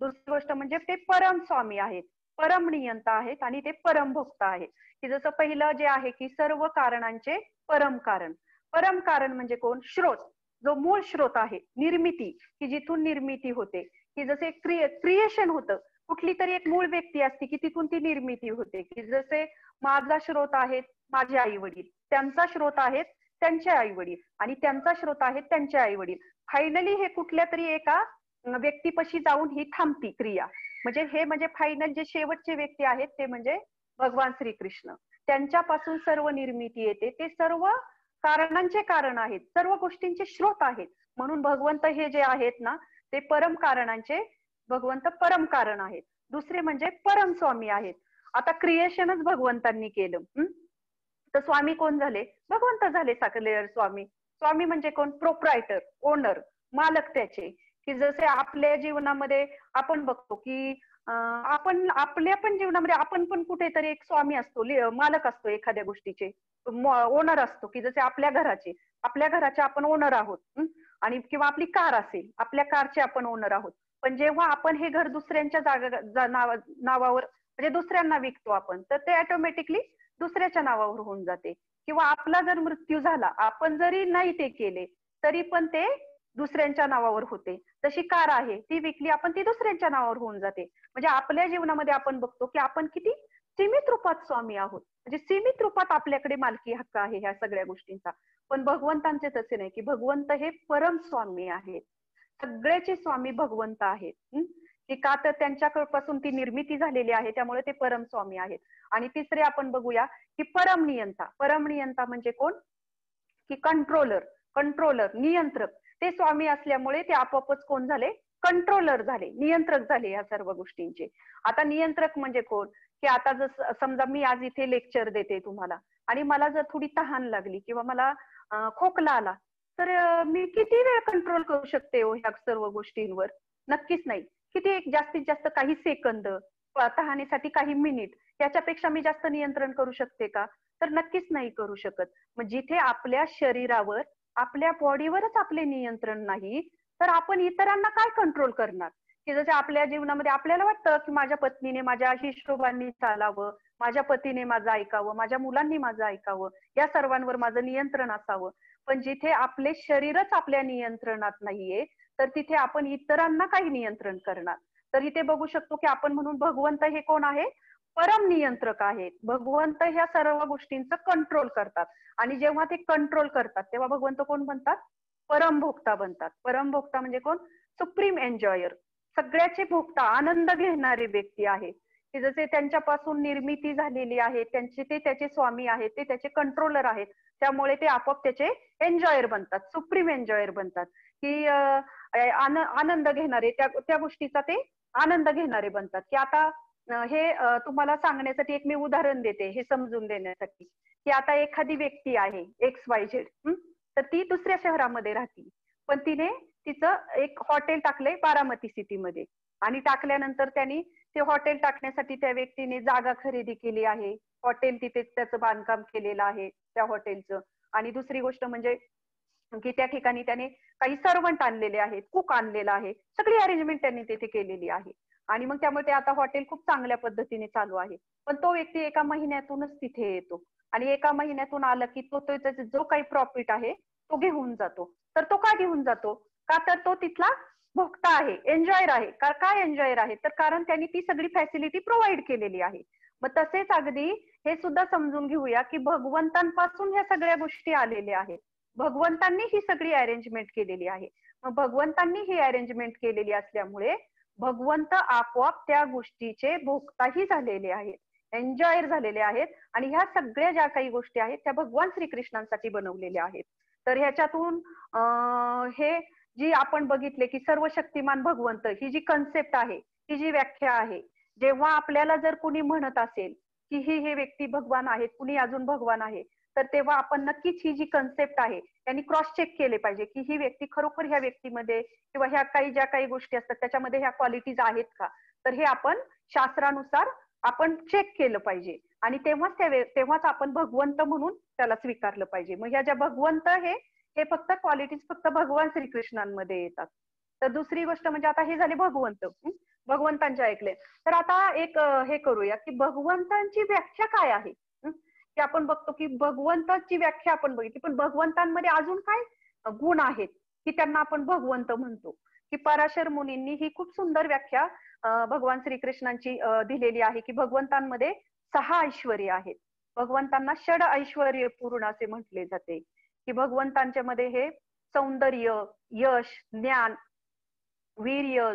दुसरी गोष्ट म्हणजे ते परम स्वामी आहेत, परम नियंता आहेत आणि ते परम भोक्ता आहे. की जसं पहिलं जे आहे की सर्व कारणांचे परम कारण. परम कारण म्हणजे कोण? स्रोत, जो मूळ स्रोत आहे, निर्मिती, की जिथून निर्मिती होते. की जसे क्रिएशन होतं, कुठली तरी एक मूळ व्यक्ती असते की तिथून ती निर्मिती होते. की जसे माझा स्रोत आहेत माझे आई वडील, त्यांचा स्रोत आहेत त्यांचे आई वडील आणि त्यांचा स्रोत आहेत त्यांचे आई वडील. फायनली हे कुठल्या तरी एका व्यक्तीपाशी जाऊन ही थांबती क्रिया. म्हणजे हे म्हणजे फायनल जे शेवटचे व्यक्ती आहेत ते म्हणजे भगवान श्रीकृष्ण. त्यांच्यापासून सर्व निर्मिती येते. ते सर्व कारणांचे कारण आहेत, सर्व गोष्टींचे स्रोत आहेत. म्हणून भगवंत हे जे आहेत ना ते परम कारणांचे भगवंत परम कारण आहेत. दुसरे म्हणजे परम स्वामी आहेत. आता क्रिएशनच भगवंतांनी केलं. तर स्वामी कोण झाले? भगवंत झाले साकलेर स्वामी. स्वामी म्हणजे कोण? प्रोप्रायटर, ओनर, मालक त्याचे. की जसे आपल्या जीवनामध्ये आपण बघतो की आपण आपल्या पण जीवनामध्ये आपण पण कुठेतरी एक स्वामी असतो, मालक असतो एखाद्या गोष्टीचे, ओनर असतो. की जसे आपल्या घराचे, आपल्या घराचे आपण ओनर आहोत. आणि किंवा आपली कार असेल, आपल्या कारचे आपण ओनर आहोत. पण जेव्हा आपण हे घर दुसऱ्यांच्या नावावर म्हणजे दुसऱ्यांना विकतो आपण, तर ते ऑटोमॅटिकली दुसऱ्याच्या नावावर होऊन जाते. किंवा आपला जर मृत्यू झाला, आपण जरी नाही ते केले तरी पण ते दुसऱ्यांच्या नावावर होते. तशी कार आहे, ती विकली आपण, ती दुसऱ्यांच्या नावावर होऊन जाते. म्हणजे आपल्या जीवनामध्ये आपण बघतो की आपण किती सीमित रूपात स्वामी आहोत. म्हणजे सीमित रूपात आपल्याकडे मालकी हक्क आहे ह्या सगळ्या गोष्टींचा. पण भगवंतांचे तसे नाही, की भगवंत हे परम स्वामी आहेत. सगळ्याचे स्वामी भगवंत आहेत. की का तर त्यांच्यापासून ती निर्मिती झालेली आहे, त्यामुळे ते परम स्वामी आहेत. आणि तिसरे आपण बघूया की परम नियंता. परम नियंता म्हणजे कोण? की कंट्रोलर, नियंत्रक. ते स्वामी असल्यामुळे ते आपोआपच कोण झाले? कंट्रोलर झाले, नियंत्रक झाले या सर्व गोष्टींचे. आता नियंत्रक म्हणजे कोण? की आता जसं समजा मी आज इथे लेक्चर देते तुम्हाला आणि मला जर थोडी तहान लागली किंवा मला खोकला आला, तर मी किती वेळ कंट्रोल करू शकते हो ह्या सर्व गोष्टींवर? नक्कीच नाही. किती एक जास्तीत जास्त काही सेकंद, तहानेसाठी काही मिनिट, याच्यापेक्षा मी जास्त नियंत्रण करू शकते का? तर नक्कीच नाही करू शकत. मग जिथे आपल्या शरीरावर, आपल्या बॉडीवरच आपले नियंत्रण नाही, तर आपण इतरांना काय कंट्रोल करणार? की जसे आपल्या जीवनामध्ये आपल्याला वाटतं की माझ्या पत्नीने माझ्या हिशोबाने चालावं, माझ्या पतीने माझं ऐकावं, माझ्या मुलांनी माझं ऐकावं, या सर्वांवर माझं नियंत्रण असावं. पण जिथे आपले शरीरच आपल्या नियंत्रणात नाहीये, तर तिथे आपण इतरांना काही नियंत्रण करणार? तर इथे बघू शकतो की आपण म्हणून भगवंत हे कोण आहे? परम नियंत्रक आहेत. भगवंत ह्या सर्व गोष्टींचं कंट्रोल करतात. आणि जेव्हा ते कंट्रोल करतात तेव्हा भगवंत कोण बनतात? परम भोक्ता बनतात. परम भोक्ता म्हणजे कोण? सुप्रीम एन्जॉयर, सगळ्याचे भोक्ता, आनंद घेणारे व्यक्ती आहे. की जसे त्यांच्यापासून निर्मिती झालेली आहे, त्यांचे ते त्याचे स्वामी आहेत, ते त्याचे कंट्रोलर आहेत. त्यामुळे ते आपोआप त्याचे एन्जॉयर बनतात, सुप्रीम एन्जॉयर बनतात. की आनंद घेणारे, त्या गोष्टीचा ते आनंद घेणारे बनतात. की आता हे तुम्हाला सांगण्यासाठी एक मी उदाहरण देते हे समजून देण्यासाठी. की आता एखादी व्यक्ती आहे XYZ, तर ती दुसऱ्या शहरामध्ये राहते. पण तिने तिचं एक हॉटेल टाकलंय बारामती सिटीमध्ये. आणि टाकल्यानंतर त्यांनी ते हॉटेल टाकण्यासाठी त्या व्यक्तीने जागा खरेदी केली आहे. हॉटेल तिथे त्याचं बांधकाम केलेलं आहे त्या हॉटेलचं. आणि दुसरी गोष्ट म्हणजे की त्या ठिकाणी त्याने काही सर्वंट आणलेले आहेत, कुक आणलेला आहे, सगळी अरेंजमेंट त्यांनी तिथे केलेली आहे. आणि मग त्यामुळे ते आता हॉटेल खूप चांगल्या पद्धतीने चालू आहे. पण तो व्यक्ती एका महिन्यातूनच तिथे येतो आणि एका महिन्यातून आला की तो त्याचा जो काही प्रॉफिट आहे तो घेऊन जातो. तर तो का घेऊन जातो? का तर तो तिथला भोक्ता आहे, एन्जॉयर आहे. काय एन्जॉयर आहे? तर कारण त्यांनी ती सगळी फॅसिलिटी प्रोव्हाइड केलेली आहे. मग तसेच अगदी हे सुद्धा समजून घेऊया की भगवंतांपासून ह्या सगळ्या गोष्टी आलेल्या आहेत. भगवंतांनी ही सगळी अरेंजमेंट केलेली आहे. मग भगवंतांनी ही अरेंजमेंट केलेली असल्यामुळे भगवंत आपोआप त्या गोष्टीचे भोक्ताही झालेले आहेत, एन्जॉयर झालेले आहेत. आणि ह्या सगळ्या ज्या काही गोष्टी आहेत त्या भगवान श्रीकृष्णांसाठी बनवलेल्या आहेत. तर ह्याच्यातून हे जी आपण बघितले की सर्व शक्तिमान भगवंत ही जी कन्सेप्ट आहे, ही जी व्याख्या आहे, जेव्हा आपल्याला जर कुणी म्हणत असेल की हे व्यक्ती भगवान आहेत, कुणी अजून भगवान आहे, तर तेव्हा आपण नक्कीच ही जी कन्सेप्ट आहे त्यांनी क्रॉस चेक केले पाहिजे की ही व्यक्ती खरोखर ह्या व्यक्तीमध्ये किंवा ह्या काही ज्या काही गोष्टी असतात त्याच्यामध्ये ह्या क्वालिटीज आहेत का? तर हे आपण शास्त्रानुसार आपण चेक केलं पाहिजे आणि तेव्हाच आपण भगवंत म्हणून त्याला स्वीकारलं पाहिजे. मग ह्या ज्या भगवंत हे फक्त क्वालिटीज फक्त भगवान श्रीकृष्णांमध्ये येतात. तर दुसरी गोष्ट म्हणजे आता हे झाले भगवंत. भगवंतांचे ऐकले. तर आता एक हे करूया की भगवंतांची व्याख्या काय आहे. की आपण बघतो की भगवंताची व्याख्या आपण बघितली, पण भगवंतांमध्ये अजून काय गुण आहेत की त्यांना आपण भगवंत म्हणतो. की पराशर मुनींनी ही खूप सुंदर व्याख्या भगवान श्रीकृष्णांची दिलेली आहे की भगवंतांमध्ये 6 ऐश्वर्य आहेत. भगवंतांना षड ऐश्वर्य पूर्ण असे म्हटले जाते. की भगवंतांच्या मध्ये हे सौंदर्य, यश, ज्ञान, वीर्य,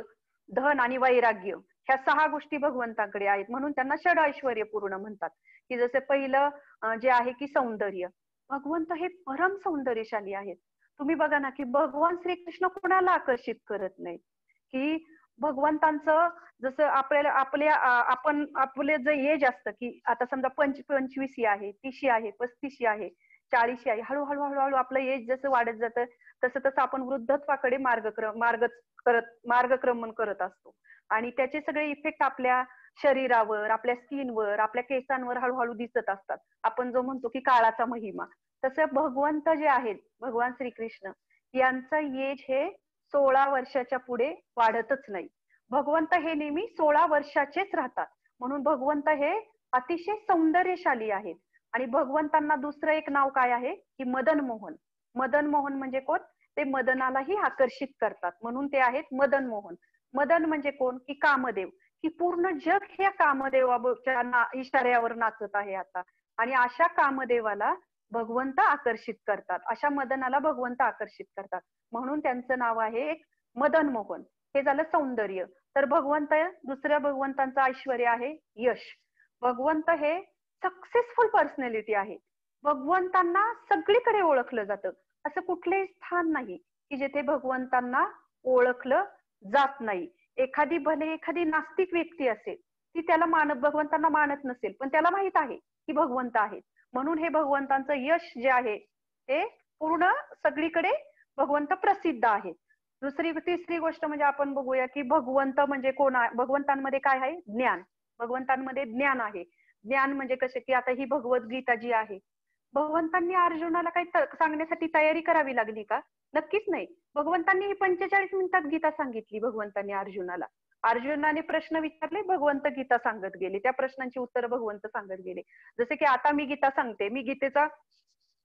धन आणि वैराग्य ह्या 6 गोष्टी भगवंतांकडे आहेत, म्हणून त्यांना षड ऐश्वर्य पूर्ण म्हणतात. की जसे पहिलं जे आहे की सौंदर्य. भगवंत हे परम सौंदर्यशाली आहेत. तुम्ही बघा ना की भगवान श्रीकृष्ण कोणाला आकर्षित करत नाही. की भगवंतांचं जसं आपण आपले जे एज असतं की आता समजा 25 आहे, 30 आहे, 35 आहे, 40 आहे, हळूहळू हळूहळू आपलं एज जसं वाढत जातं तसं तसं आपण वृद्धत्वाकडे मार्गक्रमण करत असतो. आणि त्याचे सगळे इफेक्ट आपल्या शरीरावर, आपल्या स्किनवर, आपल्या केसांवर हळूहळू दिसत असतात. आपण जो म्हणतो की काळाचा महिमा, तसं भगवंत जे आहेत भगवान श्रीकृष्ण यांचं एज हे 16 वर्षाच्या पुढे वाढतच नाही. भगवंत हे नेहमी 16 वर्षाचेच राहतात. म्हणून भगवंत हे अतिशय सौंदर्यशाली आहेत. आणि भगवंतांना दुसरं एक नाव काय आहे की मदन मोहन. मदन मोहन म्हणजे कोण? ते मदनालाही आकर्षित करतात, म्हणून ते आहेत मदन मोहन. मदन म्हणजे कोण? की कामदेव. की पूर्ण जग ह्या कामदेवाच्या इशाऱ्यावर नाचत आहे आता. आणि अशा कामदेवाला भगवंत आकर्षित करतात, अशा मदनाला भगवंत आकर्षित करतात, म्हणून त्यांचं नाव आहे एक मदन मोहन. हे झालं सौंदर्य. तर भगवंत, दुसऱ्या भगवंतांचं ऐश्वर्य आहे यश. भगवंत हे सक्सेसफुल पर्सनॅलिटी आहे. भगवंतांना सगळीकडे ओळखलं जातं. असं कुठलेही स्थान नाही की जिथे भगवंतांना ओळखलं जात नाही. एखादी नास्तिक व्यक्ती असेल ती त्याला भगवंतांना मानत नसेल, पण त्याला माहित आहे की भगवंत आहेत, म्हणून हे भगवंतांचं यश जे आहे ते पूर्ण सगळीकडे भगवंत प्रसिद्ध आहे. तिसरी गोष्ट म्हणजे आपण बघूया की भगवंत म्हणजे कोण आहे. भगवंतांमध्ये काय आहे? ज्ञान. भगवंतांमध्ये ज्ञान आहे. ज्ञान म्हणजे कसे की आता ही भगवद्गीता जी आहे, भगवंतांनी अर्जुनाला काही सांगण्यासाठी तयारी करावी लागली का? नक्कीच नाही. भगवंतांनी ही 45 मिनिटात गीता सांगितली भगवंतांनी अर्जुनाला. अर्जुनाने प्रश्न विचारले, भगवंत गीता सांगत गेले. त्या प्रश्नांची उत्तर भगवंत सांगत गेले. जसे की आता मी गीता सांगते,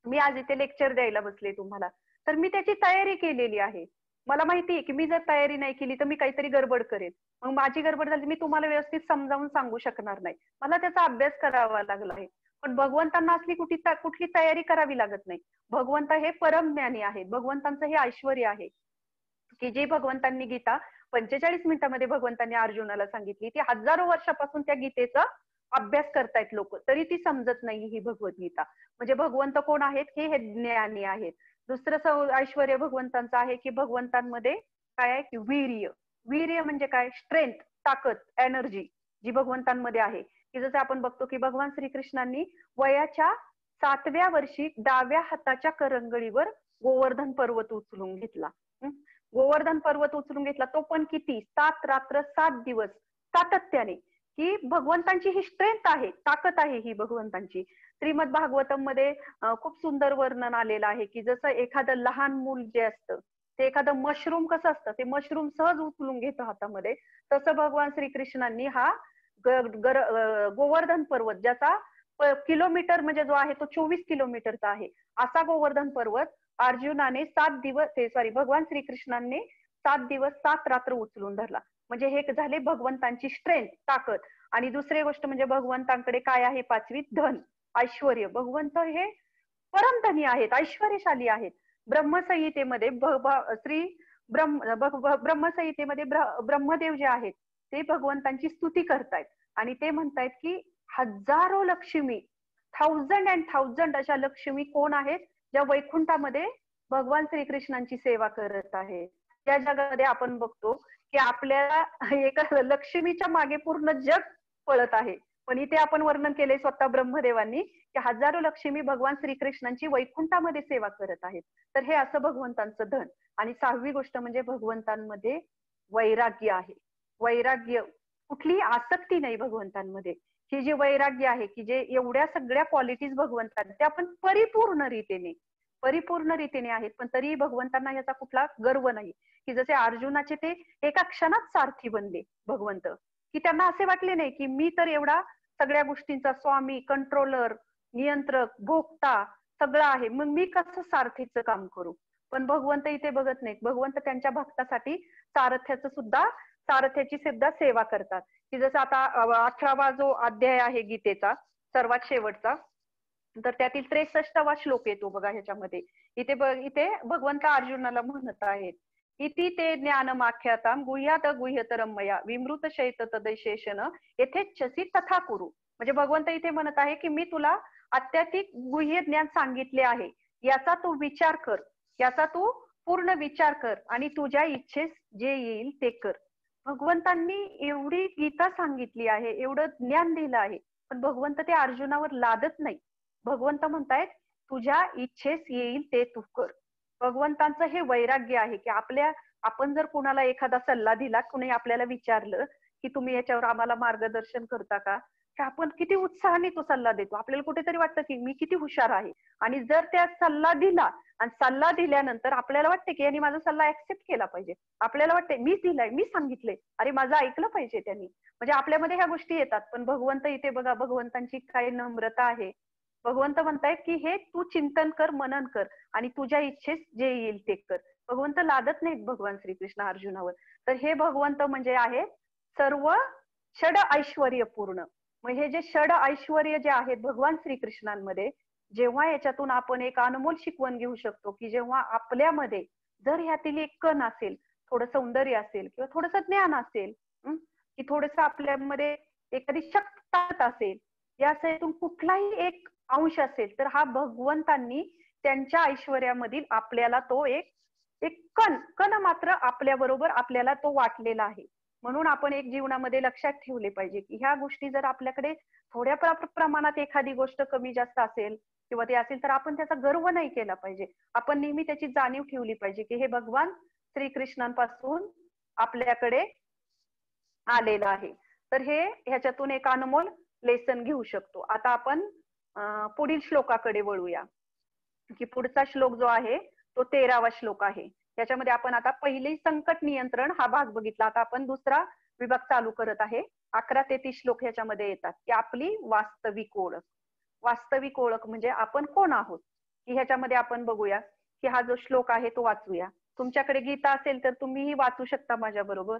मी आज इथे लेक्चर द्यायला बसले तुम्हाला, तर मी त्याची तयारी केलेली आहे. मला माहिती आहे की मी जर तयारी नाही केली तर मी काहीतरी गडबड करेन. मग माझी गडबड झाली, मी तुम्हाला व्यवस्थित समजावून सांगू शकणार नाही. मला त्याचा अभ्यास करावा लागला आहे. पण भगवंतांना असली कुठली तयारी करावी लागत नाही. भगवंत हे परमज्ञानी आहेत. भगवंतांचं हे ऐश्वर्य आहे की जे भगवंतांनी गीता 45 मिनिटांमध्ये भगवंतांनी अर्जुनाला सांगितली. ती हजारो वर्षापासून त्या गीतेचा अभ्यास करतायत लोक, तरी ती समजत नाही ही भगवद्गीता. म्हणजे भगवंत कोण आहेत? हे ज्ञानी आहेत. दुसरं ऐश्वर्य भगवंतांचं आहे की भगवंतांमध्ये काय आहे की वीर्य. वीर्य म्हणजे काय? स्ट्रेंथ, ताकद, एनर्जी जी भगवंतांमध्ये आहे. की जसं आपण बघतो की भगवान श्रीकृष्णांनी वयाच्या 7व्या वर्षी डाव्या हाताच्या करंगळीवर गोवर्धन पर्वत उचलून घेतला. गोवर्धन पर्वत उचलून घेतला, तो पण किती? 7 रात्र 7 दिवस सातत्याने. की भगवंतांची ही स्ट्रेंथ आहे, ताकद आहे ही भगवंतांची. श्रीमद भागवतम मध्ये खूप सुंदर वर्णन आलेलं आहे की जसं एखादं लहान मूल जे असतं ते एखादं मशरूम कसं असतं, ते मशरूम सहज उचलून घेतं हातामध्ये, तसं भगवान श्रीकृष्णांनी हा गोवर्धन पर्वत, ज्याचा किलोमीटर म्हणजे जो आहे तो 24 किलोमीटरचा आहे, असा गोवर्धन पर्वत अर्जुनाने 7 दिवस भगवान श्रीकृष्णांनी 7 दिवस 7 रात्र उचलून धरला. म्हणजे हे झाले भगवंतांची स्ट्रेंथ, ताकद. आणि दुसरी गोष्ट म्हणजे भगवंतांकडे काय आहे? 5वी धन, ऐश्वर्य. भगवंत हे परमधनी आहेत, ऐश्वर्यशाली आहेत. ब्रह्मसंहितेमध्ये ब्रह्मसंहितेमध्ये ब्रह्मदेव जे आहेत ते भगवंतांची स्तुती करतायत आणि ते म्हणतायत की हजारो लक्ष्मी, 1000 and 1000 अशा लक्ष्मी कोण आहेत? ज्या वैकुंठामध्ये भगवान श्रीकृष्णांची सेवा करत आहेत. त्या जगामध्ये आपण बघतो की आपल्याला एका लक्ष्मीच्या मागे पूर्ण जग पळत आहे, पण इथे आपण वर्णन केले स्वतः ब्रह्मदेवांनी की हजारो लक्ष्मी भगवान श्रीकृष्णांची वैकुंठामध्ये सेवा करत आहेत. तर हे असं भगवंतांचं धन. आणि 6वी गोष्ट म्हणजे भगवंतांमध्ये वैराग्य आहे. वैराग्य कुठलीही आसक्ती नाही भगवंतांमध्ये. ही जी वैराग्य आहे, की जे एवढ्या सगळ्या क्वालिटीज भगवंतांना त्या पण परिपूर्ण रीतीने आहेत, पण तरीही भगवंतांना याचा कुठला गर्व नाही. की जसे अर्जुनाचे ते एका क्षणात सारथी बनले भगवंत, की त्यांना असे वाटले नाही की मी तर एवढा सगळ्या गोष्टींचा स्वामी, कंट्रोलर, नियंत्रक, भोगता सगळं आहे, मग मी कसं सारथीचं काम करू. पण भगवंत इथे बघत नाहीत. भगवंत त्यांच्या भक्तासाठी सारथ्याची सुद्धा सेवा करतात. की जसं आता 18वा जो अध्याय आहे गीतेचा सर्वात शेवटचा, तर त्यातील 63वा श्लोक येतो बघा ह्याच्यामध्ये. इथे भगवंत अर्जुनाला म्हणत आहेत, इति ते ज्ञानमाख्यातां गुह्यात गुह्यतरं मया विमृत शैत तदैशेषण यथेच्छसि तथा कुरु. म्हणजे भगवंत इथे म्हणत आहे की मी तुला अत्याधिक गुह्य ज्ञान सांगितले आहे, याचा तू विचार कर, याचा तू पूर्ण विचार कर आणि तुझ्या इच्छेस जे येईल ते कर. भगवंतांनी एवढी गीता सांगितली आहे, एवढं ज्ञान दिलं आहे, पण भगवंत ते अर्जुनावर लादत नाही. भगवंत म्हणतायत तुझ्या इच्छेस येईल ते तू कर. भगवंतांचं हे वैराग्य आहे की आपण जर कुणाला एखादा सल्ला दिला, कुणी आपल्याला विचारलं की तुम्ही याच्यावर आम्हाला मार्गदर्शन करता का, की आपण किती उत्साहाने तो सल्ला देतो. आपल्याला कुठेतरी वाटतं की मी किती हुशार आहे. आणि जर त्या सल्ला दिला आणि सल्ला दिल्यानंतर आपल्याला वाटते की यांनी माझा सल्ला ऍक्सेप्ट केला पाहिजे, आपल्याला वाटते मीच दिलाय, मी सांगितलंय, अरे माझं ऐकलं पाहिजे त्यांनी. म्हणजे आपल्यामध्ये ह्या गोष्टी येतात. पण भगवंत इथे बघा, भगवंतांची काय नम्रता आहे. भगवंत म्हणतायत की हे तू चिंतन कर, मनन कर आणि तुझ्या इच्छेस जे येईल ते कर. भगवंत लादत नाहीत भगवान श्रीकृष्ण अर्जुनावर. तर हे भगवंत म्हणजे आहे सर्व षड ऐश्वर्य पूर्ण. मग हे जे षड ऐश्वर्य जे आहेत भगवान श्रीकृष्णांमध्ये, जेव्हा याच्यातून आपण एक अनमोल शिकवण घेऊ शकतो की जेव्हा आपल्यामध्ये जर ह्यातील एक कण असेल, थोडं सौंदर्य असेल किंवा थोडंसं ज्ञान असेल, की थोडंसं आपल्यामध्ये एखादी शक्ती असेल, याच्यातून कुठलाही एक अंश असेल, तर हा भगवंतांनी त्यांच्या ऐश्वर्यामधील आपल्याला तो एक एक कण मात्र आपल्या बरोबर आपल्याला तो वाटलेला आहे. म्हणून आपण एक जीवनामध्ये लक्षात ठेवले पाहिजे की ह्या गोष्टी जर आपल्याकडे थोड्या प्रमाणात एखादी गोष्ट कमी जास्त असेल किंवा ते असेल, तर आपण त्याचा गर्व नाही केला पाहिजे. आपण नेहमी त्याची जाणीव ठेवली पाहिजे की हे भगवान श्रीकृष्णांपासून आपल्याकडे आलेलं आहे. तर हे ह्याच्यातून एक अनमोल लेसन घेऊ शकतो. आता आपण पुढील श्लोकाकडे वळूया. की पुढचा श्लोक जो आहे तो 13वा श्लोक आहे. त्याच्यामध्ये आपण आता पहिली संकट नियंत्रण हा भाग बघितला. आता आपण दुसरा विभाग चालू करत आहे. 11 ते 30 श्लोक ह्याच्यामध्ये येतात की आपली वास्तविक ओळख. वास्तविक ओळख म्हणजे आपण कोण आहोत, की ह्याच्यामध्ये आपण बघूया की हा जो श्लोक आहे तो वाचूया. तुमच्याकडे गीता असेल तर तुम्हीही वाचू शकता माझ्या बरोबर.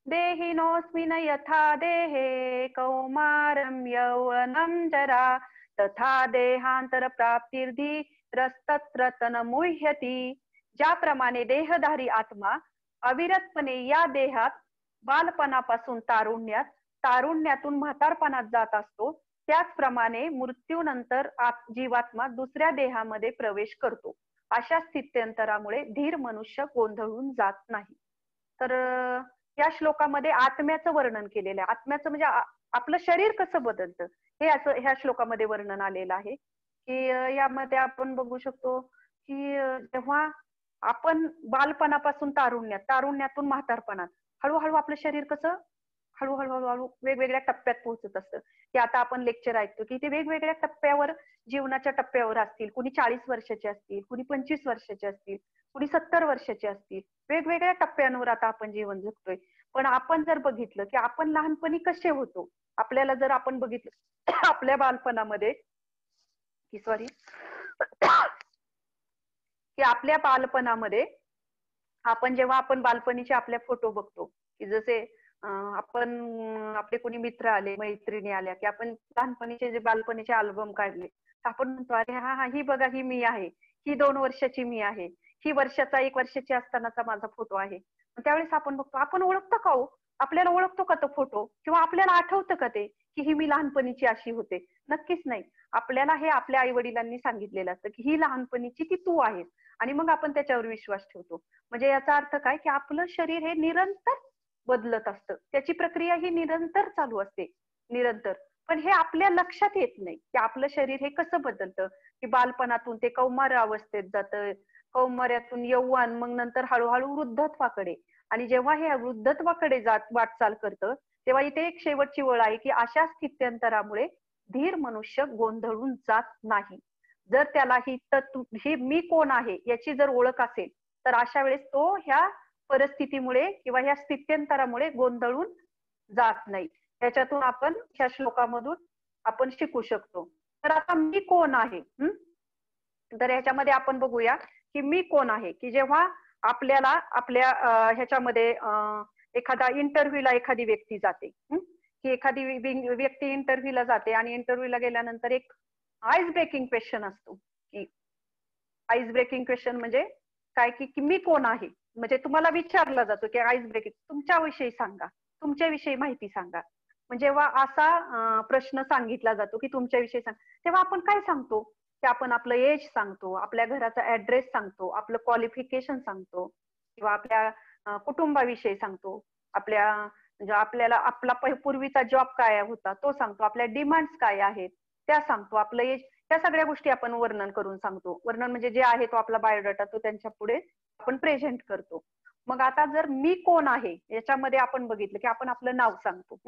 देहिनोऽस्मिन् यथा देहे कौमारं यौवनं जरा तथा देहांतर प्राप्तिर्धी रस्तत्र मुह्यती. ज्याप्रमाणे देहधारी आत्मा अविरतपणे या देहात बालपणापासून तारुण्यात, तारुण्यातून म्हातारपणात जात असतो, त्याचप्रमाणे मृत्यूनंतर जीवात्मा दुसऱ्या देहामध्ये प्रवेश करतो. अशा स्थित्यंतरामुळे धीर मनुष्य गोंधळून जात नाही. तर या श्लोकामध्ये आत्म्याचं वर्णन केलेलं आहे. आत्म्याचं म्हणजे आपलं शरीर कसं बदलतं हे असं ह्या श्लोकामध्ये वर्णन आलेलं आहे. की यामध्ये आपण बघू शकतो की जेव्हा आपण बालपणापासून तारुण्यात, तारुण्यातून म्हातारपणात हळूहळू आपलं शरीर कसं हळूहळू वेगवेगळ्या टप्प्यात पोहोचत असतं. की आता आपण लेक्चर ऐकतो की ते वेगवेगळ्या टप्प्यावर, जीवनाच्या टप्प्यावर असतील. कुणी 40 वर्षाचे असतील, कुणी 25 वर्षाचे असतील, कुणी 70 वर्षाचे असतील. वेगवेगळ्या टप्प्यांवर आता आपण जीवन जगतोय. पण आपण जर बघितलं की आपण लहानपणी कसे होतो, आपल्याला जर आपण बघितलं आपल्या बालपणामध्ये की सॉरी की आपल्या बालपणामध्ये आपण जेव्हा आपण बालपणीचे आपल्या फोटो बघतो की जसे आपण आपले कोणी मित्र आले, मैत्रिणी आल्या की आपण लहानपणीचे जे बालपणीचे अल्बम काढले, तर आपण म्हणतो अरे हा हा ही बघा ही मी आहे, ही 2 वर्षाची मी आहे, ही 1 वर्षाची असतानाचा माझा फोटो आहे. त्यावेळेस आपण बघतो, आपण ओळखतो का हो, आपल्याला ओळखतो का तो फोटो, किंवा आपल्याला आठवतं का ते की ही मी लहानपणीची अशी होते? नक्कीच नाही. आपल्याला हे आपल्या आई वडिलांनी सांगितलेलं असतं की ही लहानपणीची ती तू आहेस, आणि मग आपण त्याच्यावर विश्वास ठेवतो. म्हणजे याचा अर्थ काय की आपलं शरीर हे निरंतर बदलत असतं, त्याची प्रक्रिया ही निरंतर चालू असते, निरंतर. पण हे आपल्या लक्षात येत नाही की आपलं शरीर हे कसं बदलतं, की बालपणातून ते कौमार अवस्थेत जातं, कौमार्यातून यौवन, मग नंतर हळूहळू वृद्धत्वाकडे, आणि जेव्हा हे वृद्धत्वाकडे वाटचाल करतं तेव्हा इथे एक शेवटची ओळ आहे की अशा स्थित्यंतरामुळे धीर मनुष्य गोंधळून जात नाही. जर त्याला ही मी कोण आहे याची जर ओळख असेल तर अशा वेळेस तो ह्या परिस्थितीमुळे किंवा ह्या स्थित्यंतरामुळे गोंधळून जात नाही. त्याच्यातून आपण ह्या श्लोकामधून आपण शिकू शकतो. तर आता मी कोण आहे, तर ह्याच्यामध्ये आपण बघूया की मी कोण आहे, की जेव्हा आपल्याला आपल्या ह्याच्यामध्ये एखादा इंटरव्ह्यूला एखादी व्यक्ती जाते, की एखादी व्यक्ती इंटरव्ह्यूला जाते आणि इंटरव्ह्यूला गेल्यानंतर एक आईस ब्रेकिंग क्वेश्चन असतो, की आईस ब्रेकिंग क्वेश्चन म्हणजे काय, की मी कोण आहे. म्हणजे तुम्हाला विचारला जातो की आईस ब्रेकिंग तुमच्याविषयी सांगा, तुमच्याविषयी माहिती सांगा. म्हणजे जेव्हा असा प्रश्न सांगितला जातो की तुमच्याविषयी सांग, तेव्हा आपण काय सांगतो की आपण आपलं एज सांगतो, आपल्या घराचा ऍड्रेस सांगतो, आपलं क्वालिफिकेशन सांगतो किंवा आपल्या कुटुंबाविषयी सांगतो, आपल्या म्हणजे आपल्याला आपला पूर्वीचा जॉब काय होता तो सांगतो, आपल्या डिमांड्स काय आहेत त्या सांगतो, आपलं एज, त्या सगळ्या गोष्टी आपण वर्णन करून सांगतो. वर्णन म्हणजे जे आहे तो आपला बायोडाटा तो त्यांच्या पुढे आपण प्रेझेंट करतो. मग आता जर मी कोण आहे याच्यामध्ये आपण बघितलं की आपण आपलं नाव सांगतो.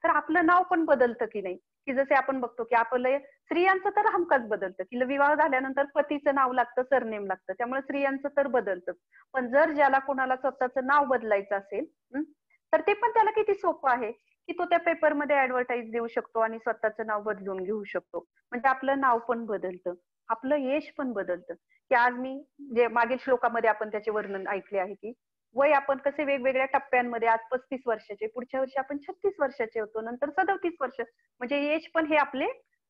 तर आपलं नाव पण बदलतं की नाही, की जसे आपण बघतो की आपलं स्त्रियांचं तर हमखास बदलतं, की विवाह झाल्यानंतर पतीचं नाव लागतं, सरनेम लागतं, त्यामुळे स्त्रियांचं तर बदलतं. पण जर ज्याला कोणाला स्वतःचं नाव बदलायचं असेल तर ते पण त्याला किती सोपं आहे की तो त्या पेपरमध्ये ऍडव्हर्टाईज देऊ शकतो आणि स्वतःचं नाव बदलून घेऊ शकतो. म्हणजे आपलं नाव पण बदलतं, आपलं यश पण बदलतं. की आज मी जे मागील श्लोकामध्ये आपण त्याचे वर्णन ऐकले आहे की वय आपण कसे वेगवेगळ्या टप्प्यांमध्ये, आज 35 वर्षाचे, पुढच्या वर्षी आपण 36 वर्षाचे होतो, नंतर 37 वर्ष, म्हणजे एज पण हे आपले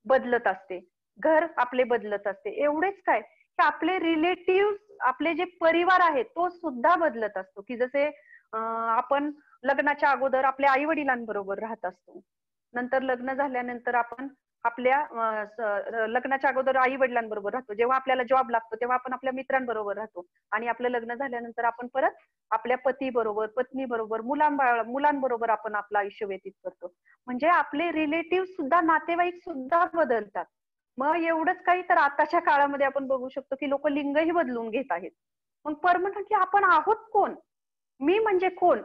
बदलत असते, घर आपले बदलत असते. एवढेच काय की आपले रिलेटिव्ह, आपले जे परिवार आहे तो सुद्धा बदलत असतो. की जसे आपण लग्नाच्या अगोदर आपल्या आई वडिलांबरोबर राहत असतो, नंतर लग्न झाल्यानंतर आपण आपल्या लग्नाच्या अगोदर आई वडिलांबरोबर राहतो, जेव्हा आपल्याला जॉब लागतो तेव्हा आपण आपल्या मित्रांबरोबर राहतो, आणि आपलं लग्न झाल्यानंतर आपण परत आपल्या पती बरोबर, पत्नी बरोबर, मुलांबरोबर आपण आपलं आयुष्य व्यतीत करतो. म्हणजे आपले रिलेटिव्ह सुद्धा, नातेवाईक सुद्धा बदलतात. मग एवढंच काही, तर आताच्या काळामध्ये आपण बघू शकतो की लोक लिंगही बदलून घेत आहेत. मग परमनंट की आपण आहोत कोण, मी म्हणजे कोण,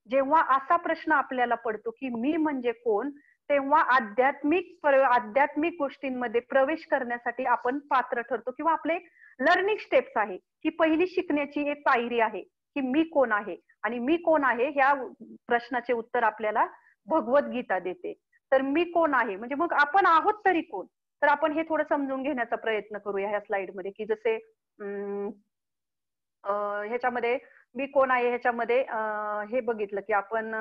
जेव्हा असा प्रश्न आपल्याला पडतो की मी म्हणजे कोण, तेव्हा आध्यात्मिक गोष्टींमध्ये प्रवेश करण्यासाठी आपण पात्र ठरतो, किंवा आपले लर्निंग स्टेप्स आहे, ही पहिली शिकण्याची एक पायरी आहे की मी कोण आहे. आणि मी कोण आहे ह्या प्रश्नाचे उत्तर आपल्याला भगवद्गीता देते. तर मी कोण आहे म्हणजे मग आपण आहोत तरी कोण, तर आपण हे थोडं समजून घेण्याचा प्रयत्न करूया ह्या स्लाइड मध्ये. की जसे ह्याच्यामध्ये मी कोण आहे ह्याच्यामध्ये हे बघितलं की आपण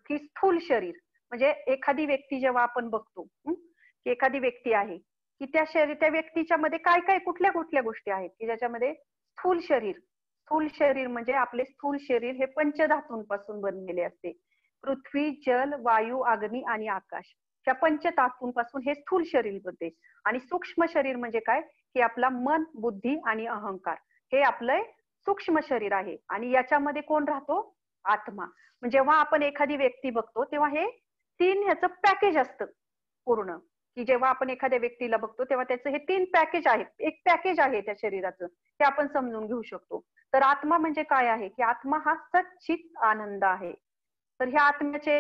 की स्थूल शरीर, म्हणजे एखादी व्यक्ती जेव्हा आपण बघतो की एखादी व्यक्ती आहे की त्या व्यक्तीच्या मध्ये काय काय कुठल्या कुठल्या गोष्टी आहेत की ज्याच्यामध्ये स्थूल शरीर म्हणजे आपले स्थूल शरीर हे पंचधातूंपासून बनलेले असते. पृथ्वी, जल, वायू, अग्नी आणि आकाश, या पंचधातूंपासून हे स्थूल शरीर बनते. आणि सूक्ष्म शरीर म्हणजे काय, की आपला मन, बुद्धी आणि अहंकार, हे आपलं सूक्ष्म शरीर आहे. आणि याच्यामध्ये कोण राहतो, आत्मा. जेव्हा आपण एखादी व्यक्ती बघतो तेव्हा हे तीन ह्याचं पॅकेज असतं पूर्ण, की जेव्हा आपण एखाद्या व्यक्तीला बघतो तेव्हा त्याचं हे तीन पॅकेज आहेत, एक पॅकेज आहे त्या शरीराचं, ते आपण समजून घेऊ शकतो. तर आत्मा म्हणजे काय आहे, की आत्मा हा सच्चित आनंद आहे. तर ह्या आत्म्याचे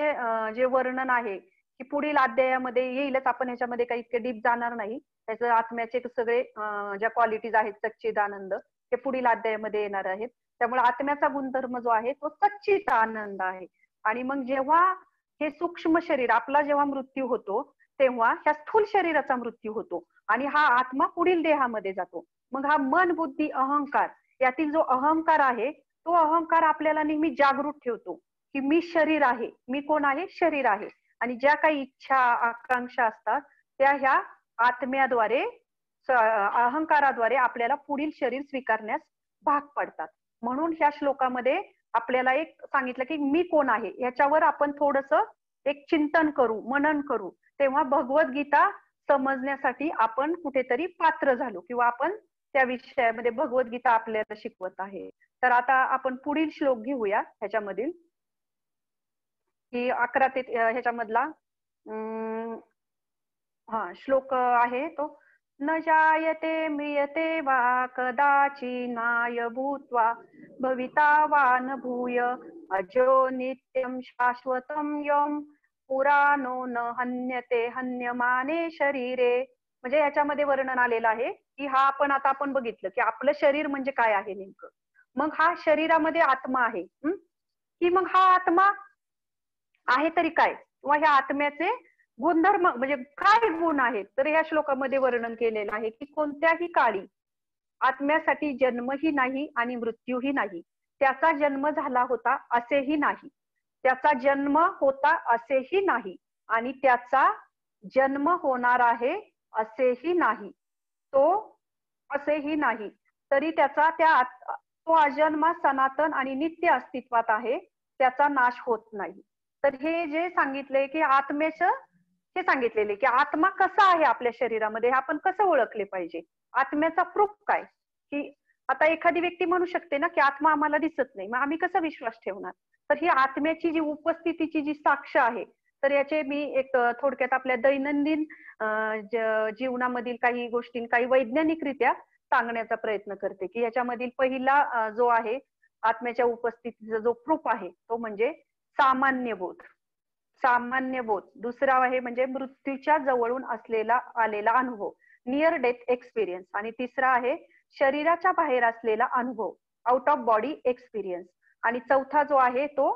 जे वर्णन आहे की पुढील अध्यायामध्ये येईलच, आपण ह्याच्यामध्ये काही इतके डीप जाणार नाही. त्याचं आत्म्याचे सगळे ज्या क्वालिटीज आहेत सच्चित आनंद, ते पुढील अध्यायामध्ये येणार आहेत. त्यामुळे आत्म्याचा गुणधर्म जो आहे तो सच्चित आनंद आहे. आणि मग जेव्हा हे सूक्ष्म शरीर आपला जेव्हा मृत्यू होतो तेव्हा ह्या स्थूल शरीराचा मृत्यू होतो आणि हा आत्मा पुढील देहामध्ये जातो. मग हा मन, बुद्धी, अहंकार, यातील जो अहंकार आहे तो अहंकार आपल्याला नेहमी जागृत ठेवतो की मी शरीर आहे. मी कोण आहे, शरीर आहे. आणि ज्या काही इच्छा, आकांक्षा असतात त्या ह्या आत्म्याद्वारे, अहंकाराद्वारे आपल्याला पुढील शरीर स्वीकारण्यास भाग पडतात. म्हणून ह्या श्लोकामध्ये आपल्याला एक सांगितलं की मी कोण आहे, याच्यावर आपण थोडस एक चिंतन करू, मनन करू, तेव्हा भगवद्गीता समजण्यासाठी आपण कुठेतरी पात्र झालो, किंवा आपण त्या विषयामध्ये भगवद्गीता आपल्याला शिकवत आहे. तर आता आपण पुढील श्लोक घेऊया ह्याच्यामधील, की 11 ते ह्याच्यामधला श्लोक आहे तो न जायते म्रियते वा कदाचिनाय भूत्वा भविता वा न भूय अजो नित्यं शाश्वतं यं पुराणो न हन्यते हन्यमाने शरीरे. म्हणजे याच्यामध्ये वर्णन आलेलं आहे की हा आपण बघितलं की आपलं शरीर म्हणजे काय आहे नेमकं. मग हा शरीरामध्ये आत्मा आहे. की मग हा आत्मा आहे तरी काय, किंवा ह्या आत्म्याचे गुणधर्म म्हणजे काय गुण आहेत, तर या श्लोकामध्ये वर्णन केलेलं आहे की कोणत्याही काळी आत्म्यासाठी जन्मही नाही आणि मृत्यूही नाही. त्याचा जन्म झाला होता असेही नाही, त्याचा जन्म होता असेही नाही, आणि त्याचा जन्म होणार आहे असेही नाही, तो असेही नाही. तरी त्याचा तो अजन्मा सनातन आणि नित्य अस्तित्वात आहे, त्याचा नाश होत नाही. तर हे जे सांगितले की आत्म्याचं, हे सांगितलेले की आत्मा कसा आहे आपल्या शरीरामध्ये, हे आपण कसं ओळखले पाहिजे, आत्म्याचा प्रूफ काय. की आता एखादी व्यक्ती म्हणू शकते ना की आत्मा आम्हाला दिसत नाही, मग आम्ही कसा विश्वास ठेवणार. तर ही आत्म्याची जी उपस्थितीची जी साक्ष आहे, तर याचे मी एक थोडक्यात आपल्या दैनंदिन जीवनामधील काही गोष्टी काही वैज्ञानिकरित्या सांगण्याचा प्रयत्न करते. की याच्यामधील पहिला जो आहे आत्म्याच्या उपस्थितीचा जो प्रूफ आहे तो म्हणजे सामान्य बोध. सामान्य बोध. दुसरा आहे म्हणजे मृत्यूच्या जवळून आलेला अनुभव, नियर डेथ एक्सपिरियन्स. आणि तिसरा आहे शरीराच्या बाहेर असलेला अनुभव, आउट ऑफ बॉडी एक्सपिरियन्स. आणि चौथा जो आहे तो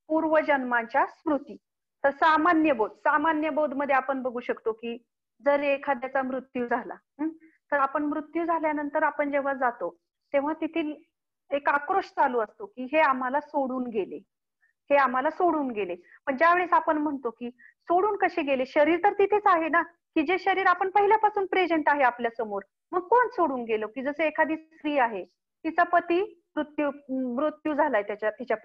पूर्वजन्माच्या स्मृती. तर सामान्य बोध मध्ये आपण बघू शकतो की जर एखाद्याचा मृत्यू झाला, तर आपण मृत्यू झाल्यानंतर आपण जेव्हा जातो तेव्हा तेथील एक आक्रोश चालू असतो की हे आम्हाला सोडून गेले, हे आम्हाला सोडून गेले. पण ज्यावेळेस आपण म्हणतो की सोडून कसे गेले, शरीर तर तिथेच आहे ना, की जे शरीर आपण पहिल्यापासून प्रेझेंट आहे आपल्या समोर, मग कोण सोडून गेलो. की जसं एखादी स्त्री आहे, तिचा पती मृत्यू झालाय तिच्या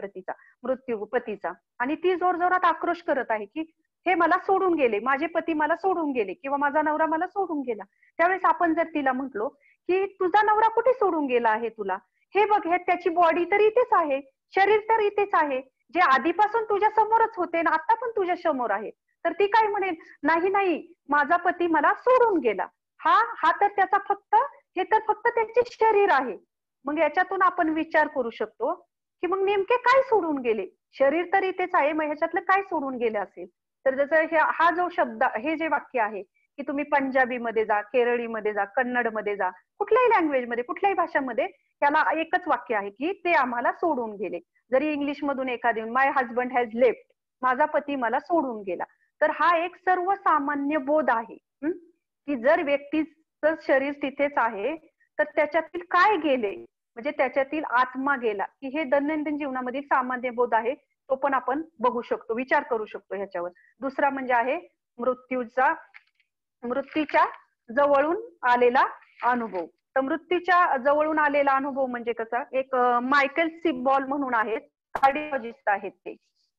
पतीचा, आणि ती जोरजोरात आक्रोश करत आहे की हे मला सोडून गेले, माझे पती मला सोडून गेले, किंवा माझा नवरा मला सोडून गेला. त्यावेळेस आपण जर तिला म्हटलो की तुझा नवरा कुठे सोडून गेला आहे तुला, हे बघ, हे त्याची बॉडी तर इथेच आहे, शरीर तर इथेच आहे, जे आधीपासून तुझ्या समोरच होते ना, आता पण तुझ्या समोर आहे. तर ती काय म्हणेल, नाही नाही, माझा पती मला सोडून गेला, हा तर त्याचा हे तर फक्त त्याचे शरीर आहे. मग याच्यातून आपण विचार करू शकतो की मग नेमके काय सोडून गेले, शरीर तर इथेच आहे, मग ह्याच्यातलं काय सोडून गेले असेल. तर जसं हा जो शब्द, हे जे वाक्य आहे की तुम्ही पंजाबी मध्ये जा, केरळी मध्ये जा, कन्नड मध्ये जा, कुठल्याही लँग्वेज मध्ये, कुठल्याही भाषामध्ये त्याला एकच वाक्य आहे की ते आम्हाला सोडून गेले. जरी इंग्लिश मधून एखादी माय हजबंड हॅज लेफ्ट, माझा पती मला सोडून गेला, तर हा एक सर्वसामान्य बोध आहे. की जर व्यक्तीचं शरीर तिथेच आहे तर त्याच्यातील काय गेले, म्हणजे त्याच्यातील आत्मा गेला, की हे दैनंदिन जीवनामधील सामान्य बोध आहे. तो पण आपण बघू शकतो, विचार करू शकतो ह्याच्यावर. दुसरा म्हणजे आहे मृत्यूच्या जवळून आलेला अनुभव. तर मृत्यूच्या जवळून आलेला अनुभव म्हणजे कसा, एक मायकेल सिबॉल म्हणून आहेत, कार्डिओलॉजिस्ट आहेत ते.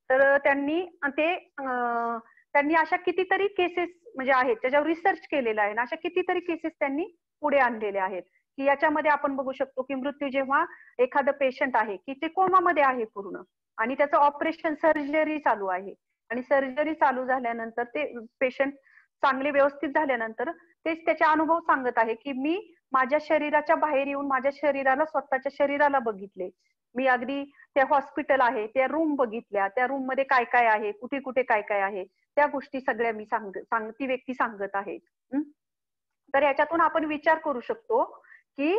तर त्यांनी अशा कितीतरी केसेस म्हणजे आहेत त्याच्यावर रिसर्च केलेला आहे, अशा कितीतरी केसेस त्यांनी पुढे आणलेले आहेत. की याच्यामध्ये आपण बघू शकतो की मृत्यू जेव्हा एखादं पेशंट आहे की ते कोमामध्ये आहे पूर्ण, आणि त्याचं ऑपरेशन सर्जरी चालू आहे, आणि सर्जरी चालू झाल्यानंतर ते पेशंट चांगले व्यवस्थित झाल्यानंतर तेच त्याचे अनुभव सांगत आहे की मी माझ्या शरीराच्या बाहेर येऊन माझ्या शरीराला, स्वतःच्या शरीराला बघितले, मी अगदी त्या हॉस्पिटल आहे त्या रूम बघितल्या, त्या रूम मध्ये काय काय आहे, कुठे कुठे काय काय आहे, त्या गोष्टी सगळ्या मी ती व्यक्ती सांगत आहे. तर याच्यातून आपण विचार करू शकतो की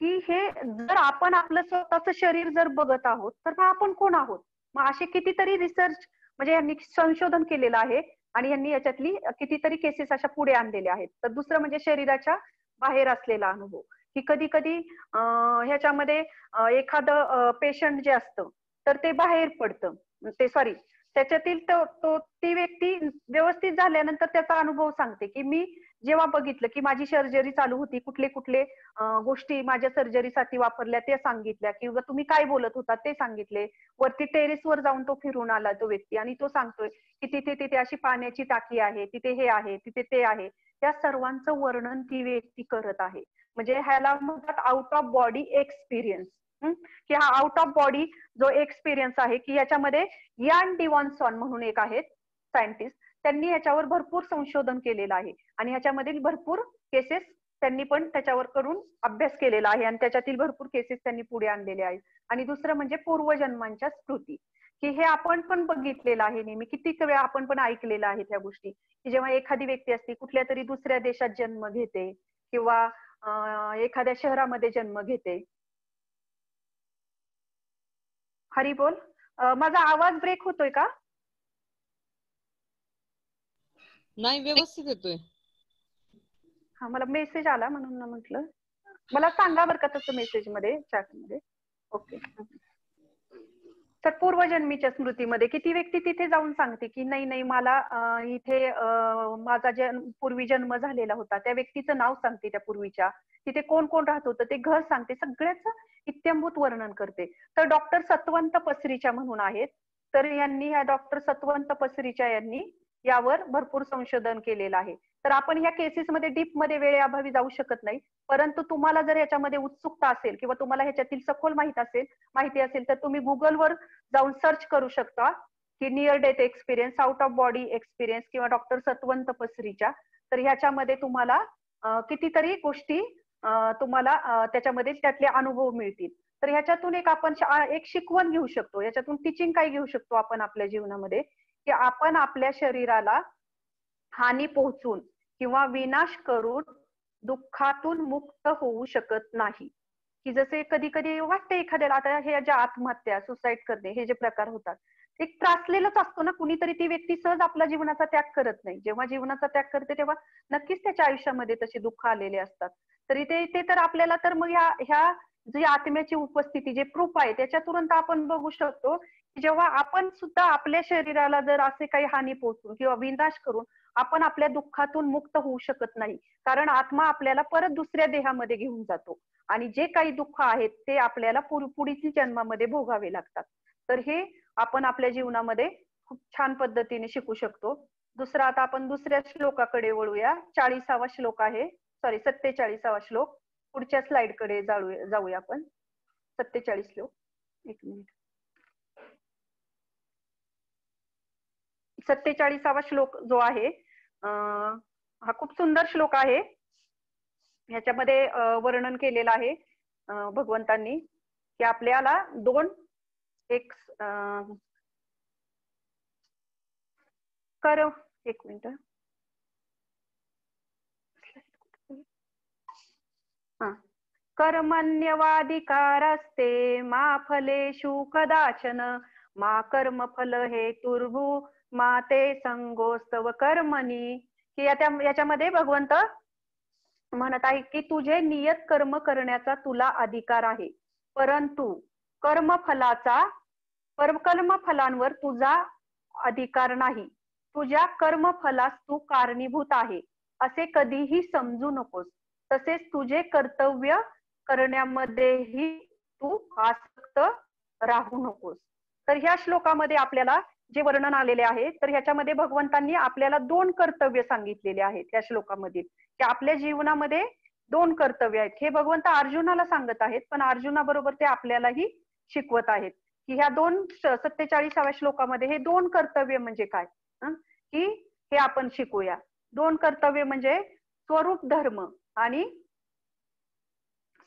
हे जर आपण आपलं स्वतःचं शरीर जर बघत आहोत तर मग आपण कोण आहोत. मग असे कितीतरी रिसर्च म्हणजे यांनी संशोधन केलेलं आहे, आणि यांनी याच्यातली कितीतरी केसेस अशा पुढे आणलेल्या आहेत. तर दुसरं म्हणजे शरीराच्या बाहेर असलेला अनुभव, की कधी कधी ह्याच्यामध्ये एखादं पेशंट जे असतं तर ते बाहेर पडतं, त्याच्यातील ती व्यक्ती व्यवस्थित झाल्यानंतर त्याचा अनुभव सांगते की मी जेव्हा बघितलं की माझी सर्जरी चालू होती, कुठले कुठले गोष्टी माझ्या सर्जरीसाठी वापरल्या ते सांगितल्या, किंवा तुम्ही काय बोलत होता ते सांगितले. वरती टेरेसवर जाऊन तो फिरून आला तो व्यक्ती, आणि तो सांगतोय की तिथे अशी पाण्याची टाकी आहे, तिथे हे आहे, तिथे ते आहे. त्या सर्वांचं वर्णन ती व्यक्ती करत आहे. म्हणजे ह्याला म्हणतात आउट ऑफ बॉडी एक्सपिरियन्स. की हा आउट ऑफ बॉडी जो एक्सपिरियन्स आहे, की याच्यामध्ये यान डिवॉन्सॉन म्हणून एक आहेत सायंटिस्ट, त्यांनी याच्यावर भरपूर संशोधन केलेलं आहे आणि ह्याच्यामधील भरपूर केसेस त्यांनी पण त्याच्यावर करून अभ्यास केलेला आहे आणि त्याच्यातील भरपूर केसेस त्यांनी पुढे आणलेले आहेत. आणि दुसरं म्हणजे पूर्वजन्मांच्या स्मृती, की हे आपण पण बघितलेलं आहे नेहमी, कितीक वेळा आपण पण ऐकलेलं आहे त्या गोष्टी, की जेव्हा एखादी व्यक्ती असते कुठल्या तरी दुसऱ्या देशात जन्म घेते किंवा एखाद्या शहरामध्ये जन्म घेते. हरी बोल. माझा आवाज ब्रेक होतोय का? नाही, व्यवस्थित येतोय. हा, मला मेसेज आला म्हणून म्हटलं. मला सांगा बरं का तसं मेसेज मध्ये, चॅट मध्ये. ओके. तर पूर्वजन्मीच्या स्मृतीमध्ये किती व्यक्ती तिथे जाऊन सांगते की नाही नाही मला इथे माझा पूर्वी जन्म झालेला होता, त्या व्यक्तीचं नाव सांगते, त्या पूर्वीच्या तिथे कोण कोण राहत होतं ते घर सांगते, सगळ्याच इत्थंभूत वर्णन करते. तर डॉक्टर सत्वंत पसरीच्या म्हणून आहेत, तर यांनी ह्या डॉक्टर सत्वंत पसरीच्या यांनी यावर भरपूर संशोधन केलेलं आहे. तर आपण ह्या केसेसमध्ये डीप मध्ये वेळेअभावी जाऊ शकत नाही, परंतु तुम्हाला जर याच्यामध्ये उत्सुकता असेल किंवा तुम्हाला ह्याच्यातील सखोल माहिती असेल तर तुम्ही गुगलवर जाऊन सर्च करू शकता की near death experience, out of body experience किंवा डॉक्टर सत्वंत पसरीच्या. तर ह्याच्यामध्ये तुम्हाला कितीतरी गोष्टी तुम्हाला त्याच्यामध्ये त्यातले अनुभव मिळतील. तर ह्याच्यातून आपण एक शिकवण घेऊ शकतो, याच्यातून टीचिंग काय घेऊ शकतो आपण आपल्या जीवनामध्ये, की आपण आपल्या शरीराला हानी पोहोचून किंवा विनाश करून दुःखातून मुक्त होऊ शकत नाही. की जसे कधी कधी वाटते एखाद्याला, आता हे ज्या आत्महत्या, सुसाईड करणे हे जे प्रकार होतात, एक त्रासलेलंच असतो ना, कुणीतरी ती व्यक्ती सहज आपला जीवनाचा त्याग करत नाही. जेव्हा जीवनाचा त्याग करते तेव्हा नक्कीच त्याच्या आयुष्यामध्ये तसे दुःख आलेले असतात. तरी ते तर आपल्याला तर मग ह्या जी आत्म्याची उपस्थिती, जे प्रूफ आहे त्याच्यातून आपण बघू शकतो की जेव्हा आपण सुद्धा आपल्या शरीराला जर असे काही हानी पोहोचून किंवा विनाश करून आपण आपल्या दुःखातून मुक्त होऊ शकत नाही, कारण आत्मा आपल्याला परत दुसऱ्या देहामध्ये घेऊन जातो आणि जे काही दुःख आहेत ते आपल्याला पुढील जन्मामध्ये भोगावे लागतात. तर हे आपण आपल्या जीवनामध्ये खूप छान पद्धतीने शिकू शकतो. दुसरा, आता आपण दुसऱ्या श्लोकाकडे वळूया. 40वा श्लोक आहे, सॉरी 47वा श्लोक. पुढच्या स्लाइड कडे जाऊया आपण. 47 श्लोक, एक मिनिट. 47वा श्लोक जो आहे हा खूप सुंदर श्लोक आहे. ह्याच्यामध्ये वर्णन केलेलं आहे भगवंतांनी की आपल्याला एक मिनिट. कर्मण्यवाधिकारस्ते मा फलेषु कदाचन मा कर्म फल हेतुर्भू मा ते संगोस्तव कर्मणी. की याच्यामध्ये भगवंत म्हणत आहे की तुझे नियत कर्म करण्याचा तुला अधिकार आहे, परंतु कर्मफलांवर तुझा अधिकार नाही. तुझ्या कर्मफलास तू कारणीभूत आहे असे कधीही समजू नकोस. तसेच तुझे कर्तव्य करण्यामध्येही तू आसक्त राहू नकोस. तर ह्या श्लोकामध्ये आपल्याला जे वर्णन आलेले आहे, तर ह्याच्यामध्ये भगवंतांनी आपल्याला 2 कर्तव्य सांगितलेले आहेत त्या श्लोकामध्ये, की आपल्या जीवनामध्ये 2 कर्तव्य आहेत. हे भगवंत अर्जुनाला सांगत आहेत, पण अर्जुनाबरोबर ते आपल्यालाही शिकवत आहेत की ह्या 47व्या श्लोकामध्ये हे 2 कर्तव्य म्हणजे काय, की हे आपण शिकूया. 2 कर्तव्य म्हणजे स्वरूप धर्म आणि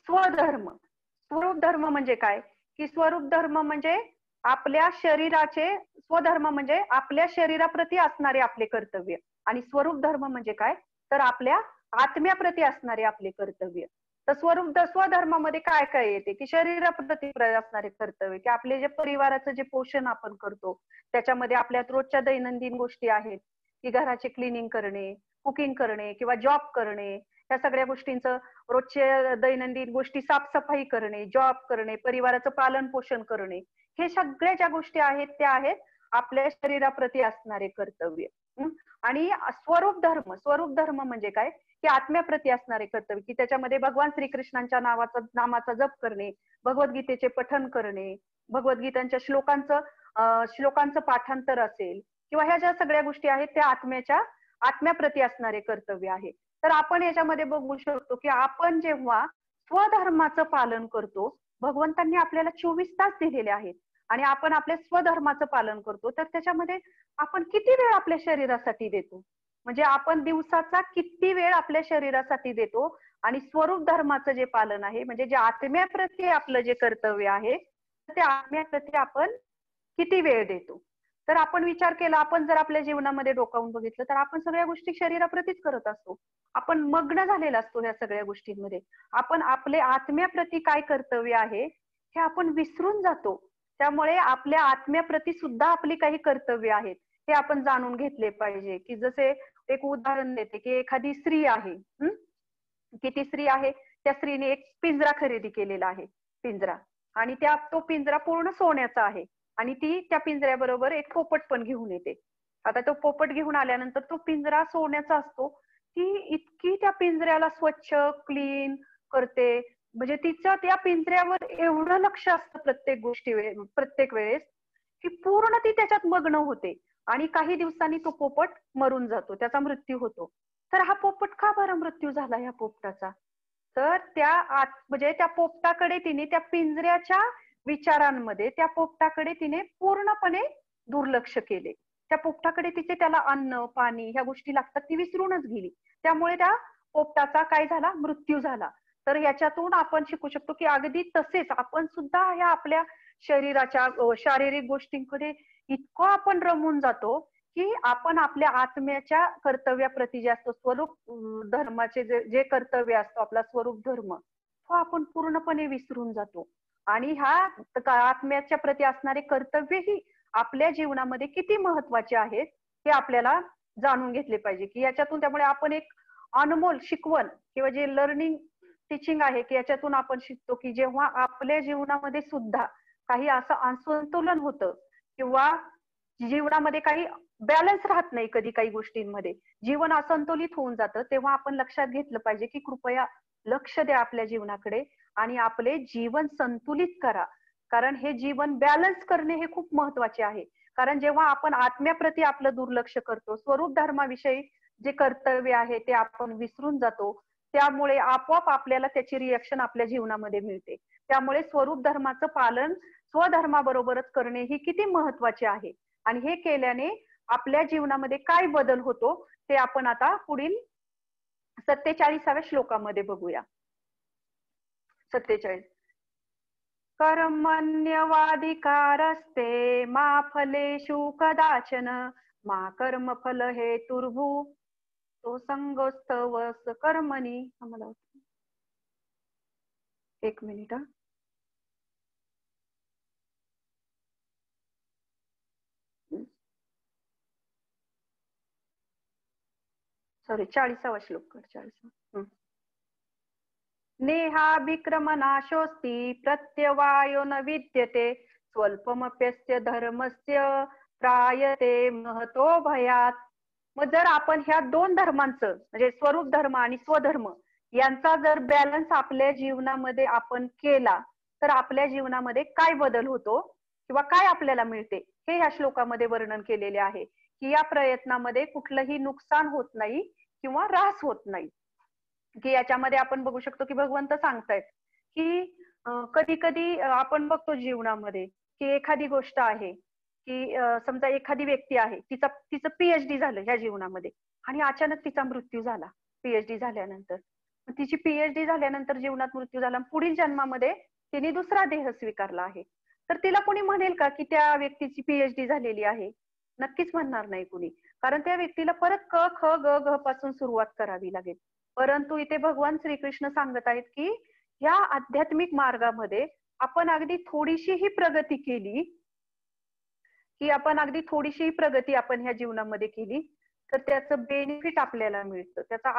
स्वधर्म. स्वरूप धर्म म्हणजे काय, की स्वरूप धर्म म्हणजे आपल्या शरीराचे, स्वधर्म म्हणजे आपल्या शरीराप्रती असणारे आपले कर्तव्य, आणि स्वरूप धर्म म्हणजे काय, तर आपल्या आत्म्याप्रती असणारे आपले कर्तव्य. तर स्वधर्मामध्ये काय काय येते, की शरीराप्रती असणारे कर्तव्य, की आपले जे परिवाराचं जे पोषण आपण करतो त्याच्यामध्ये आपल्या रोजच्या दैनंदिन गोष्टी आहेत, की घराचे क्लिनिंग करणे, कुकिंग करणे किंवा जॉब करणे, या सगळ्या गोष्टींचं रोजच्या दैनंदिन गोष्टी, साफसफाई करणे, जॉब करणे, परिवाराचं पालन पोषण करणे, हे सगळ्या ज्या गोष्टी आहेत त्या आहेत आपल्या शरीराप्रती असणारे कर्तव्य. आणि स्वरूप धर्म म्हणजे काय, की आत्म्याप्रती असणारे कर्तव्य, की त्याच्यामध्ये भगवान श्रीकृष्णांच्या नामाचा जप करणे, भगवद्गीतेचे पठण करणे, भगवद्गीतांच्या श्लोकांचं पाठांतर असेल, किंवा ह्या ज्या सगळ्या गोष्टी आहेत त्या आत्म्याप्रती असणारे कर्तव्य आहे. तर आपण याच्यामध्ये बघू शकतो की आपण जेव्हा स्वधर्माचं पालन करतो, भगवंतांनी आपल्याला 24 तास दिलेले आहेत आणि आपण आपल्या स्वधर्माचं पालन करतो, तर त्याच्यामध्ये आपण किती वेळ आपल्या शरीरासाठी देतो? म्हणजे आपण दिवसाचा किती वेळ आपल्या शरीरासाठी देतो आणि स्वरूप धर्माचं जे पालन आहे, म्हणजे जे आत्म्याप्रती आपलं जे कर्तव्य आहे, त्या आत्म्याप्रती आपण किती वेळ देतो? तर आपण विचार केला, आपण जर आपल्या जीवनामध्ये डोकावून बघितलं, तर आपण सगळ्या गोष्टी शरीराप्रतीच करत असतो. आपण मग्न झालेला असतो ह्या सगळ्या गोष्टींमध्ये. आपण आपले आत्म्याप्रती काय कर्तव्य आहे, हे आपण विसरून जातो. त्यामुळे आपल्या आत्म्याप्रती सुद्धा आपली काही कर्तव्य आहेत, हे आपण जाणून घेतले पाहिजे. की जसे एक उदाहरण देते, की एखादी स्त्री आहे, की ती स्त्री आहे, त्या स्त्रीने एक पिंजरा खरेदी केलेला आहे, पिंजरा. आणि तो पिंजरा पूर्ण सोन्याचा आहे. आणि ती त्या पिंजऱ्याबरोबर एक पोपट पण घेऊन येते. आता तो पोपट घेऊन आल्यानंतर तो पिंजरा सोन्याचा असतो. ती इतकी त्या पिंजऱ्याला स्वच्छ, क्लीन करते. म्हणजे तिचं त्या पिंजऱ्यावर एवढं लक्ष असतं प्रत्येक वेळेस, की पूर्ण ती त्याच्यात मग्न होते. आणि काही दिवसांनी तो पोपट मरून जातो, त्याचा मृत्यू होतो. तर हा पोपट का बरं मृत्यू झाला ह्या पोपटाचा? तर म्हणजे त्या पोपटाकडे तिने त्या पिंजऱ्याच्या विचारांमध्ये त्या पोपटाकडे तिने पूर्णपणे दुर्लक्ष केले. त्या पोपटाकडे तिचे त्याला अन्न, पाणी ह्या गोष्टी लागतात, ती विसरूनच गेली. त्यामुळे त्या पोपटाचा काय झाला? मृत्यू झाला. तर याच्यातून आपण शिकू शकतो, की अगदी तसेच आपण सुद्धा ह्या आपल्या शरीराच्या शारीरिक गोष्टींकडे इतकं आपण रमून जातो, की आपण आपल्या आत्म्याच्या कर्तव्याप्रती जे असतो स्वरूप धर्माचे जे कर्तव्य असतो, आपला स्वरूप धर्म, तो आपण पूर्णपणे विसरून जातो. आणि आत्म्याच्या प्रती असणारे कर्तव्यही आपल्या जीवनामध्ये किती महत्वाचे आहेत, हे आपल्याला जाणून घेतले पाहिजे. की याच्यातून त्यामुळे आपण एक अनमोल शिकवण किंवा जे लर्निंग टीचिंग आहे, की याच्यातून आपण शिकतो, की जेव्हा आपल्या जीवनामध्ये सुद्धा काही असं असंतुलन होतं किंवा जीवनामध्ये काही बॅलन्स राहत नाही, कधी काही गोष्टींमध्ये जीवन असंतुलित होऊन जातं, तेव्हा आपण लक्षात घेतलं पाहिजे, की कृपया लक्ष द्या आपल्या जीवनाकडे आणि आपले जीवन संतुलित करा. कारण हे जीवन बॅलन्स करणे हे खूप महत्वाचे आहे. कारण जेव्हा आपण आत्म्याप्रती आपलं दुर्लक्ष करतो, स्वरूप धर्माविषयी जे कर्तव्य आहे ते आपण विसरून जातो, त्यामुळे आपोआप आपल्याला त्याची रिएक्शन आपल्या जीवनामध्ये मिळते. त्यामुळे स्वरूप धर्माचं पालन स्वधर्माबरोबरच करणे ही किती महत्वाचे आहे. आणि हे केल्याने आपल्या जीवनामध्ये काय बदल होतो ते आपण आता पुढील 47व्या श्लोकामध्ये बघूया. 47. कर्मण्यवाधिकारस्ते मा फलेषु कदाचन मा कर्मफल हेतुर्भू तो संगोस्तव कर्मणी. आम्हाला एक मिनिट. सॉरी, 40वा श्लोक. 40. नेहाभिक्रमनाशोऽस्ति प्रत्यवायो न विद्यते स्वल्पमप्यस्य धर्मस्य त्रायते महतो भयात. मग जर आपण ह्या दोन धर्मांचं म्हणजे स्वरूप धर्म आणि स्वधर्म यांचा जर बॅलन्स आपल्या जीवनामध्ये आपण केला, तर आपल्या जीवनामध्ये काय बदल होतो किंवा काय आपल्याला मिळते हे या श्लोकामध्ये वर्णन केलेले आहे. की या प्रयत्नामध्ये कुठलंही नुकसान होत नाही किंवा ऱ्हास होत नाही. की याच्यामध्ये आपण बघू शकतो, की भगवंत सांगतायत, की कधी कधी आपण बघतो जीवनामध्ये, की एखादी गोष्ट आहे, की समजा एखादी व्यक्ती आहे, तिचं पीएचडी झालं ह्या जीवनामध्ये आणि अचानक तिचा मृत्यू झाला पीएचडी झाल्यानंतर. तिची पीएचडी झाल्यानंतर जीवनात मृत्यू झाला, पुढील जन्मामध्ये तिने दुसरा देह स्वीकारला आहे. तर तिला कोणी म्हणेल का की त्या व्यक्तीची पीएचडी झालेली आहे? नक्कीच म्हणणार नाही कुणी. कारण त्या व्यक्तीला परत क ख ग घ पासून सुरुवात करावी लागेल. परंतु इथे भगवान श्रीकृष्ण सांगत आहेत, की या आध्यात्मिक मार्गामध्ये आपण अगदी थोडीशीही प्रगती केली, आपण ह्या जीवनामध्ये केली, तर त्याचं बेनिफिट आपल्याला मिळतं. त्याचा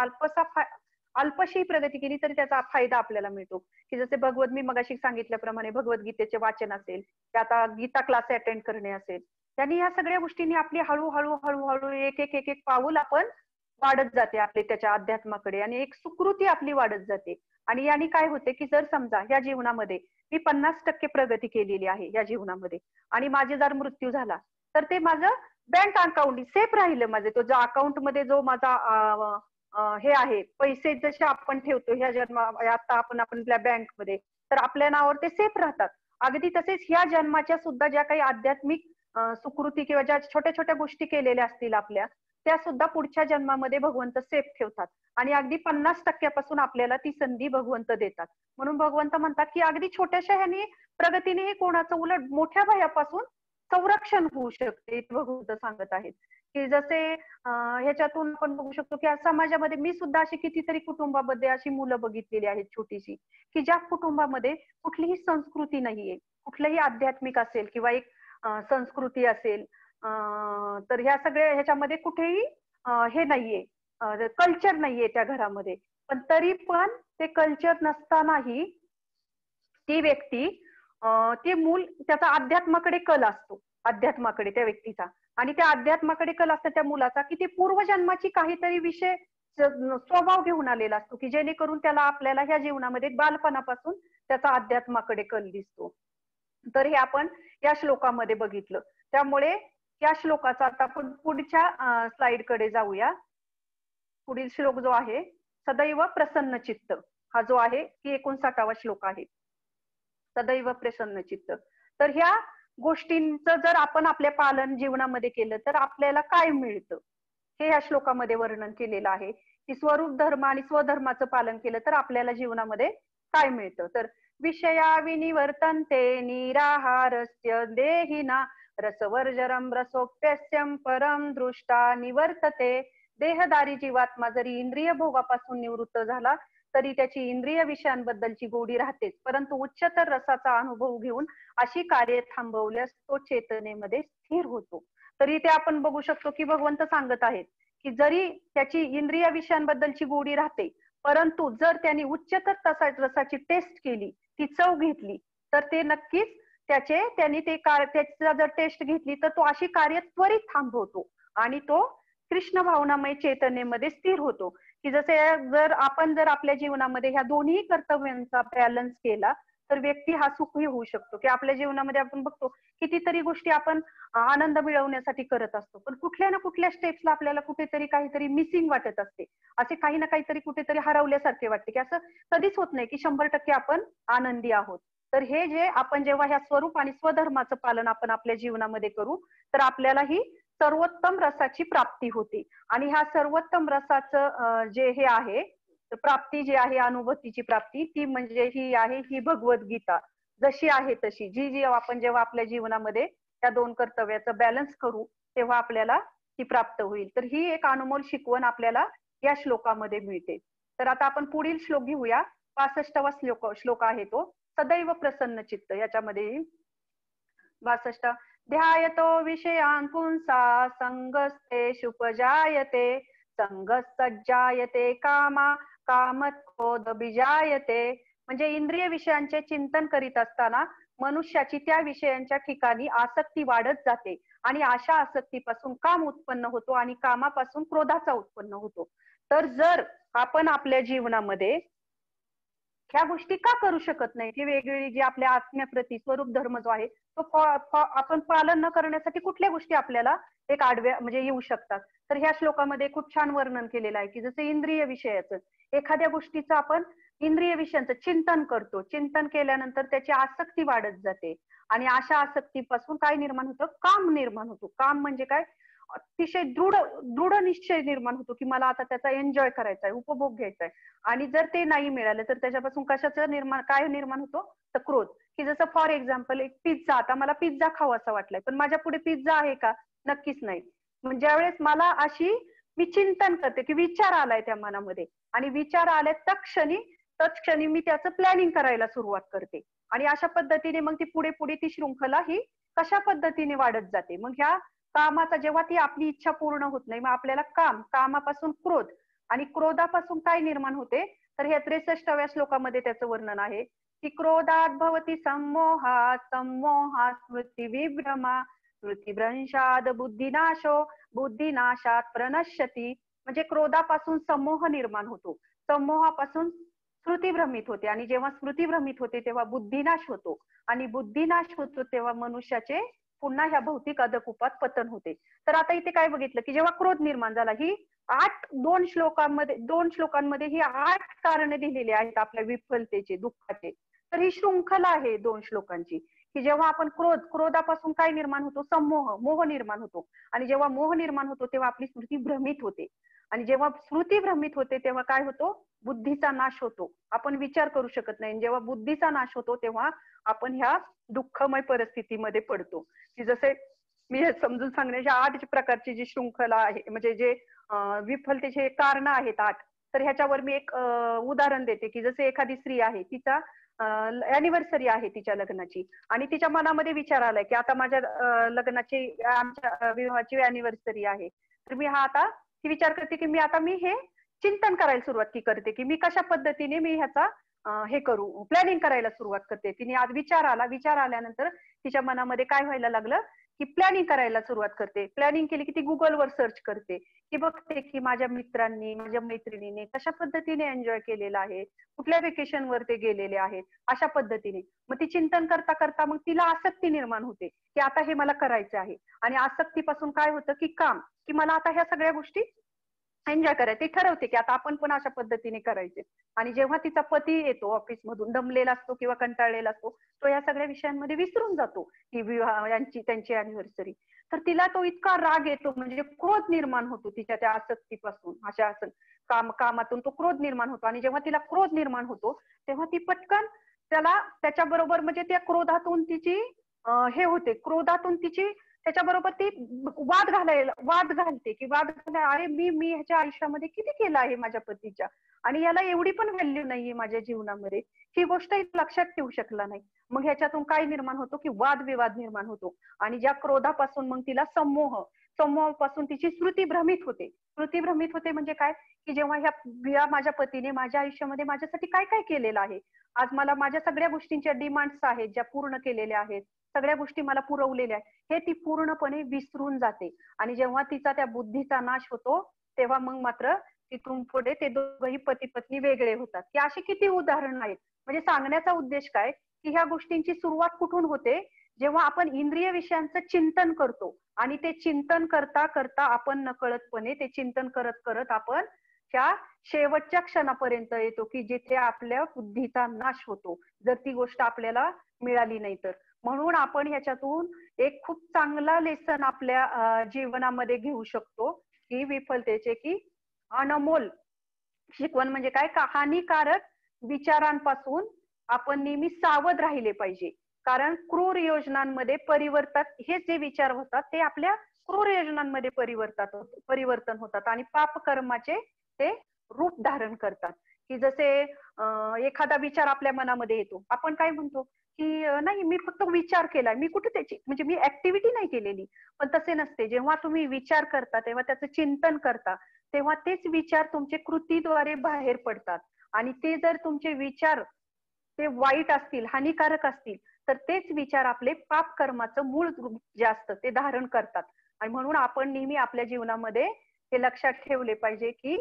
अल्पशी प्रगती केली तरी त्याचा फायदा आपल्याला मिळतो. की जसे मी मगाशी सांगितल्याप्रमाणे भगवद्गीतेचे वाचन असेल, की आता गीता क्लास अटेंड करणे असेल, त्यांनी या सगळ्या गोष्टींनी आपली हळूहळू एक एक पाऊल आपण वाढत जाते आपले त्याच्या अध्यात्माकडे आणि एक सुकृती आपली वाढत जाते. आणि याने काय होते, की जर समजा या जीवनामध्ये मी 50% प्रगती केलेली आहे या जीवनामध्ये आणि माझे जर मृत्यू झाला, तर ते माझं बँक अकाउंट सेफ राहिलं. माझे तो जो अकाउंट मध्ये जो माझा हे आहे, पैसे जसे आपण ठेवतो आता आपण आपल्या बँकमध्ये, तर आपल्या नावावर ते सेफ राहतात. अगदी तसेच ह्या जन्माच्या सुद्धा ज्या काही आध्यात्मिक सुकृती किंवा ज्या छोट्या छोट्या गोष्टी केलेल्या असतील आपल्या, त्या सुद्धा पुढच्या जन्मामध्ये भगवंत सेफ ठेवतात आणि अगदी 50% आपल्याला ती संधी भगवंत देतात. म्हणून भगवंत म्हणतात की अगदी छोट्याशा ह्यानी प्रगतीने कोणाचं उलट मोठ्या भयापासून संरक्षण होऊ शकते, भगवंत सांगत आहेत. की जसे ह्याच्यातून आपण बघू शकतो की आज समाजामध्ये मी सुद्धा अशी कितीतरी कुटुंबामध्ये अशी मुलं बघितलेली आहेत छोटीशी, की ज्या कुटुंबामध्ये कुठलीही संस्कृती नाहीये, कुठलंही आध्यात्मिक असेल किंवा एक संस्कृती असेल, तर ह्या सगळ्या ह्याच्यामध्ये कुठेही हे नाहीये, कल्चर नाहीये त्या घरामध्ये. पण तरी पण ते कल्चर नसतानाही ती व्यक्ती, ते मूल त्याचा अध्यात्माकडे कल असतो, अध्यात्माकडे त्या व्यक्तीचा, आणि त्या अध्यात्माकडे कल असतो त्या मुलाचा, की ते पूर्वजन्माची काहीतरी विषय स्वभाव घेऊन आलेला असतो, की जेणेकरून त्याला आपल्याला ह्या जीवनामध्ये बालपणापासून त्याचा अध्यात्माकडे कल दिसतो. तर हे आपण या श्लोकामध्ये बघितलं. त्यामुळे या श्लोकाचा आता आपण पुढच्या स्लाइडकडे जाऊया. पुढील श्लोक जो आहे, सदैव प्रसन्न चित्त, हा जो आहे की 59वा श्लोक आहे, सदैव प्रसन्न चित्त. तर ह्या गोष्टींचं जर आपण आपल्या पालन जीवनामध्ये केलं तर आपल्याला काय मिळतं, हे या श्लोकामध्ये वर्णन केलेलं आहे. की स्वरूप धर्म आणि स्वधर्माचं पालन केलं तर आपल्याला जीवनामध्ये काय मिळतं. तर विषया विनिवर्तन्ते निराहारस्य देहिना रसवर्जरम रसोप्यस्यम परम दृष्टा निवर्तते. देहदारी जीवात्मा जरी इंद्रिय भोगापासून निवृत्त झाला तरी त्याची इंद्रिय विषयांबद्दलची गोडी राहतेच, परंतु उच्चतर रसाचा अनुभव घेऊन अशी कार्य थांबवल्यास तो चेतनेमध्ये स्थिर होतो. तर इथे आपण बघू शकतो की भगवंत सांगत आहेत की जरी त्याची इंद्रिय विषयांबद्दलची गोडी राहते, परंतु जर त्यांनी उच्चतर रसाची टेस्ट केली, ती चव घेतली, तर ते नक्कीच त्यांनी त्याचा जर टेस्ट घेतली तर तो अशी कार्य त्वरित थांबवतो आणि तो कृष्ण भावनामय चेतनेमध्ये स्थिर होतो. की जसे जर आपल्या जीवनामध्ये ह्या दोन्ही कर्तव्यांचा बॅलन्स केला तर व्यक्ती हा सुखी होऊ शकतो. की आपल्या जीवनामध्ये आपण बघतो कितीतरी गोष्टी आपण आनंद मिळवण्यासाठी करत असतो, पण कुठल्या ना कुठल्या स्टेप्सला आपल्याला कुठेतरी काहीतरी मिसिंग वाटत असते, असे काही ना काहीतरी कुठेतरी हरवल्यासारखे वाटते, की असं कधीच होत नाही की 100% आपण आनंदी आहोत. तर हे जे आपण जेव्हा ह्या स्वरूप आणि स्वधर्माचं पालन आपण आपल्या जीवनामध्ये करू तर आपल्याला ही सर्वोत्तम रसाची प्राप्ती होते. आणि ह्या सर्वोत्तम रसाचं जे हे आहे प्राप्ती जी आहे, अनुभूतीची प्राप्ती, ती म्हणजे ही आहे ही भगवद्गीता. जशी आहे तशी जी आपण जेव्हा आपल्या जीवनामध्ये त्या दोन कर्तव्याचं बॅलन्स करू तेव्हा आपल्याला ती प्राप्त होईल. तर ही एक अनमोल शिकवण आपल्याला या श्लोकामध्ये मिळते. तर आता आपण पुढील श्लोक घेऊया. 65वा श्लोक आहे तो, सदैव प्रसन्न चित्त. याच्यामध्ये 62 ध्यायतो विषयान् पुंसा संगस्तेषुपजायते संगसज्जायते कामा कामक्रोध बीजायते. म्हणजे इंद्रिय विषयांचे चिंतन करीत असताना मनुष्याची त्या विषयांच्या ठिकाणी आसक्ती वाढत जाते आणि अशा आसक्तीपासून काम उत्पन्न होतो आणि कामापासून क्रोधाचा उत्पन्न होतो. तर जर आपण आपल्या जीवनामध्ये ह्या गोष्टी का करू शकत नाही, की वेगवेगळी जी आपल्या आत्म्याप्रती स्वरूप धर्म जो आहे तो आपण पालन न करण्यासाठी कुठल्या गोष्टी आपल्याला एक आडव्या म्हणजे येऊ शकतात. तर ह्या श्लोकामध्ये खूप छान वर्णन केलेलं आहे की जसं इंद्रिय विषयाचं, एखाद्या गोष्टीचं आपण इंद्रिय विषयांचं चिंतन करतो, चिंतन केल्यानंतर त्याची आसक्ती वाढत जाते आणि अशा आसक्तीपासून काय निर्माण होतं, काम निर्माण होतो. काम म्हणजे काय, अतिशय दृढ निश्चय निर्माण होतो की मला आता त्याचा एन्जॉय करायचा आहे, उपभोग घ्यायचा आहे. आणि जर ते नाही मिळालं तर त्याच्यापासून कशाचं काय निर्माण होतो, तर क्रोध. की जसं फॉर एक्झाम्पल एक पिझ्झा, आता मला पिझ्झा खावासा वाटलाय पण माझ्या पुढे पिझ्झा आहे का, नक्कीच नाही. म्हणजे ज्यावेळेस मला मी चिंतन करते की विचार आलाय त्या मनामध्ये आणि विचार आले तत्क्षणी मी त्याचं प्लॅनिंग करायला सुरुवात करते आणि अशा पद्धतीने मग ती पुढे ती शृंखला ही कशा पद्धतीने वाढत जाते. मग ह्या कामाचा जेव्हा ती आपली इच्छा पूर्ण होत नाही मग आपल्याला कामापासून क्रोध आणि क्रोधापासून काय निर्माण होते, तर ह्या 63व्या श्लोकामध्ये त्याचं वर्णन आहे की क्रोधात भवती सम्मोहात सम्मोहात स्मृती विभ्रमा स्मृतिभ्रंशाद बुद्धिनाशो बुद्धिनाशात प्रणश्यती. म्हणजे क्रोधापासून समोह निर्माण होतो, समोहापासून स्मृती भ्रमित होते आणि जेव्हा स्मृती भ्रमित होते तेव्हा बुद्धिनाश होतो आणि बुद्धिनाश होतो तेव्हा मनुष्याचे पुन्हा ह्या भौतिक अधकुपात पतन होते. तर आता इथे काय बघितलं की जेव्हा क्रोध निर्माण झाला, ही 2 श्लोकांमध्ये ही 8 कारणे दिलेली आहेत आपल्या विफलतेचे, दुःखाचे. तर ही शृंखला आहे 2 श्लोकांची. की जेव्हा आपण क्रोधापासून काय निर्माण होतो, मोह निर्माण होतो. आणि जेव्हा मोह निर्माण होतो तेव्हा आपली स्मृती भ्रमित होते. आणि जेव्हा स्मृती भ्रमित होते तेव्हा काय होतो, बुद्धीचा नाश होतो. आपण विचार करू शकत नाही. जेव्हा बुद्धीचा नाश होतो तेव्हा आपण ह्या दुःखमय परिस्थितीमध्ये पडतो. की जसे मी हे समजून सांगण्याच्या 8 प्रकारची जी शृंखला आहे, म्हणजे जे विफलतेचे कारण आहेत 8. तर ह्याच्यावर मी एक उदाहरण देते, की जसे एखादी स्त्री आहे, तिचा अॅनिव्हर्सरी आहे तिच्या लग्नाची, आणि तिच्या मनामध्ये विचार आलाय की आता माझ्या लग्नाची, आमच्या विवाहाची अॅनिव्हर्सरी आहे. तर मी हा आता ती विचार करते की मी हे चिंतन करायला सुरुवात करते की मी कशा पद्धतीने मी ह्याचा हे करू, प्लॅनिंग करायला सुरुवात करते. तिने आज विचार आल्यानंतर तिच्या मनामध्ये काय व्हायला लागलं, की प्लॅनिंग करायला सुरुवात करते. प्लॅनिंग केली की ती गुगलवर सर्च करते, की बघते की माझ्या मित्रांनी, माझ्या मैत्रिणीने कशा पद्धतीने एन्जॉय केलेला आहे, कुठल्या व्हेकेशनवर ते गेलेले आहेत, अशा पद्धतीने. मग ती चिंतन करता करता मग तिला आसक्ती निर्माण होते, की आता हे मला करायचं आहे. आणि आसक्तीपासून काय होतं, की की मला आता ह्या सगळ्या गोष्टी एन्जॉय करायचं. ती ठरवते की आता आपण पण अशा पद्धतीने करायचे. आणि जेव्हा तिचा पती येतो ऑफिसमधून, दमलेला असतो किंवा कंटाळलेला असतो, तो या सगळ्या विषयांमध्ये विसरून जातो, की त्यांची अॅनिव्हर्सरी. तर तिला तो इतका राग येतो, म्हणजे क्रोध निर्माण होतो तिच्या त्या आसक्तीपासून, अशा कामातून तो क्रोध निर्माण होतो. आणि जेव्हा तिला क्रोध निर्माण होतो तेव्हा ती पटकन त्याच्याबरोबर, म्हणजे त्या क्रोधातून तिची हे होते, क्रोधातून तिची त्याच्याबरोबर ती वाद घालते, की अरे मी ह्याच्या आयुष्यामध्ये किती केलं आहे माझ्या पतीच्या, आणि याला एवढी पण व्हॅल्यू नाहीये माझ्या जीवनामध्ये, ही गोष्ट लक्षात ठेवू शकला नाही. मग ह्याच्यातून काय निर्माण होतो, की वादविवाद निर्माण होतो. आणि ज्या क्रोधापासून मग तिला समूहापासून तिची स्मृती भ्रमित होते. स्मृती भ्रमित होते म्हणजे काय, की जेव्हा ह्या माझ्या पतीने माझ्या आयुष्यामध्ये माझ्यासाठी काय काय केलेलं आहे, आज मला माझ्या सगळ्या गोष्टींच्या डिमांड्स आहेत ज्या पूर्ण केलेल्या आहेत, सगळ्या गोष्टी मला पुरवलेल्या आहेत, हे ती पूर्णपणे विसरून जाते. आणि जेव्हा तिचा त्या बुद्धीचा नाश होतो तेव्हा मग मात्र तिथून पुढे ते दोघंही पती पत्नी वेगळे होतात. की अशी किती उदाहरणं आहेत. म्हणजे सांगण्याचा उद्देश काय, की ह्या गोष्टींची सुरुवात कुठून होते, जेव्हा आपण इंद्रिय विषयांचं चिंतन करतो. आणि ते चिंतन करता करता आपण नकळतपणे ते चिंतन करत करत आपण ह्या शेवटच्या क्षणापर्यंत येतो, की जिथे आपल्या बुद्धीचा नाश होतो, जर ती गोष्ट आपल्याला मिळाली नाही तर. म्हणून आपण ह्याच्यातून एक खूप चांगला लेसन आपल्या जीवनामध्ये घेऊ शकतो, की विफलतेचे, की अनमोल शिकवण म्हणजे काय, का हानिकारक विचारांपासून आपण नेहमी सावध राहिले पाहिजे. कारण क्रूर योजनांमध्ये हे जे विचार होतात ते आपल्या क्रूर योजनांमध्ये परिवर्तन होतात आणि पाप कर्माचे ते रूप धारण करतात. की जसे एखादा विचार आपल्या मनामध्ये येतो, आपण काय म्हणतो, की नाही मी फक्त विचार केलाय, मी कुठे त्याची म्हणजे मी ऍक्टिव्हिटी नाही केलेली. पण तसे नसते. जेव्हा तुम्ही विचार करता तेव्हा त्याचं चिंतन करता, तेव्हा तेच विचार तुमचे कृतीद्वारे बाहेर पडतात. आणि ते जर तुमचे विचार ते वाईट असतील, हानिकारक असतील, तर तेच विचार आपले पाप कर्माचं मूळ रूप जे असतं ते धारण करतात. आणि म्हणून आपण नेहमी आपल्या जीवनामध्ये हे लक्षात ठेवले पाहिजे, की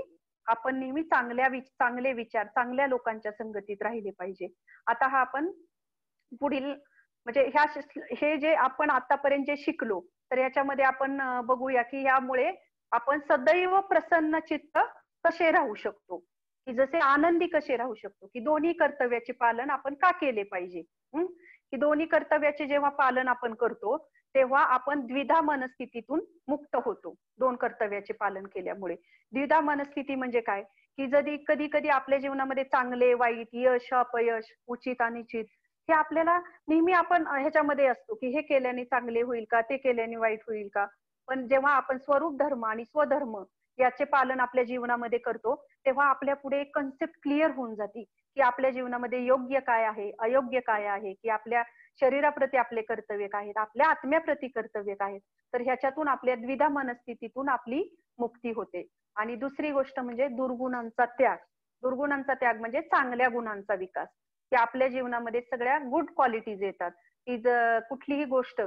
आपण नेहमी चांगले विचार, चांगल्या लोकांच्या संगतीत राहिले पाहिजे. आता हा आपण पुढील म्हणजे हे जे आपण आतापर्यंत जे शिकलो, तर याच्यामध्ये आपण बघूया की यामुळे आपण सदैव प्रसन्न चित्त कसे राहू शकतो, की जसे आनंदी कसे राहू शकतो, की दोन्ही कर्तव्याचे पालन आपण का केले पाहिजे. की दोन्ही कर्तव्याचे जेव्हा पालन आपण करतो तेव्हा आपण द्विधा मनस्थितीतून मुक्त होतो. 2 कर्तव्याचे पालन केल्यामुळे. द्विधा मनस्थिती म्हणजे काय, की कधी कधी आपल्या जीवनामध्ये चांगले वाईट, यश अपयश, उचित अनुचित, हे आपल्याला नेहमी आपण ह्याच्यामध्ये असतो, की हे केल्याने चांगले होईल का, ते केल्याने वाईट होईल का. पण जेव्हा आपण स्वरूप धर्म आणि स्वधर्म याचे पालन आपल्या जीवनामध्ये करतो तेव्हा आपल्या पुढे एक कन्सेप्ट क्लिअर होऊन जाते, की आपल्या जीवनामध्ये योग्य काय आहे, अयोग्य काय आहे, की आपल्या शरीराप्रती आपले कर्तव्य काय आहेत, आपल्या आत्म्याप्रती कर्तव्य काय आहेत. तर ह्याच्यातून आपल्या द्विधा मनस्थितीतून आपली मुक्ती होते. आणि दुसरी गोष्ट म्हणजे दुर्गुणांचा त्याग. दुर्गुणांचा त्याग म्हणजे चांगल्या गुणांचा विकास, की आपल्या जीवनामध्ये सगळ्या गुड क्वालिटीज येतात. की कुठलीही गोष्ट,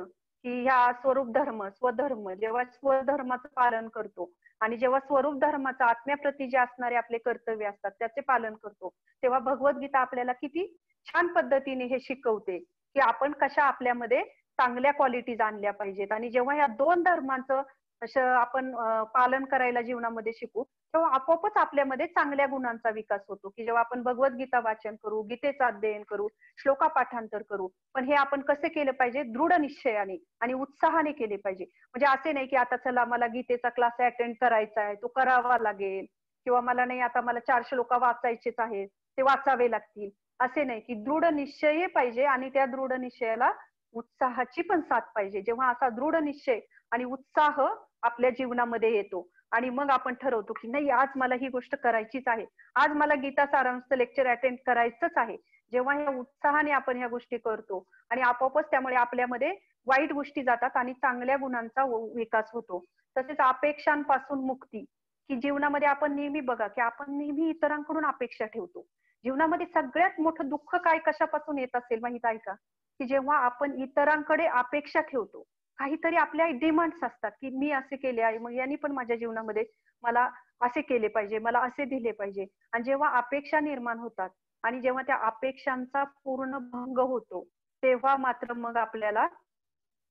की ह्या स्वधर्म जेव्हा स्वधर्माचं पालन करतो आणि जेव्हा स्वरूप धर्माचा आत्म्याप्रती जे असणारे आपले कर्तव्य असतात त्याचे पालन करतो, तेव्हा भगवद्गीता आपल्याला किती छान पद्धतीने हे शिकवते, की आपण कशा आपल्यामध्ये चांगल्या क्वालिटीज आणल्या पाहिजेत. आणि जेव्हा या 2 धर्मांचं आपण पालन करायला जीवनामध्ये शिकू, तेव्हा आपोआपच आपल्यामध्ये चांगल्या गुणांचा विकास होतो. की जेव्हा आपण भगवद्गीता वाचन करू, गीतेचं अध्ययन करू, श्लोका पाठांतर करू, पण हे आपण कसे केले पाहिजे? दृढ निश्चयाने आणि उत्साहाने केले पाहिजे. म्हणजे असे नाही की आता चला मला गीतेचा क्लास अटेंड करायचा आहे, तो करावा लागेल, किंवा मला नाही आता मला 4 श्लोका वाचायचेच आहेत, ते वाचावे लागतील. असे नाही, की दृढ निश्चय पाहिजे आणि त्या दृढ निश्चयाला उत्साहाची पण साथ पाहिजे. जेव्हा असा दृढ निश्चय आणि उत्साह आपल्या जीवनामध्ये येतो आणि मग आपण ठरवतो की नाही, आज मला ही गोष्ट करायचीच आहे, आज मला गीता सारांशचं लेक्चर अटेंड करायचंच आहे. जेव्हा ह्या उत्साहाने आपण ह्या गोष्टी करतो आणि आपोआपच त्यामुळे आपल्यामध्ये वाईट गोष्टी जातात आणि चांगल्या गुणांचा विकास होतो. तसेच अपेक्षांपासून मुक्ती, की जीवनामध्ये आपण नेहमी बघा की आपण नेहमी इतरांकडून अपेक्षा ठेवतो. जीवनामध्ये सगळ्यात मोठं दुःख काय कशापासून येत असेल माहित आहे का? की जेव्हा आपण इतरांकडे अपेक्षा ठेवतो, काहीतरी आपल्या डिमांड्स असतात की मी असे केले आहे, मग यांनी पण माझ्या जीवनामध्ये मला असे केले पाहिजे, मला असे दिले पाहिजे. आणि जेव्हा अपेक्षा निर्माण होतात आणि जेव्हा त्या अपेक्षांचा पूर्ण भंग होतो, तेव्हा मात्र मग आपल्याला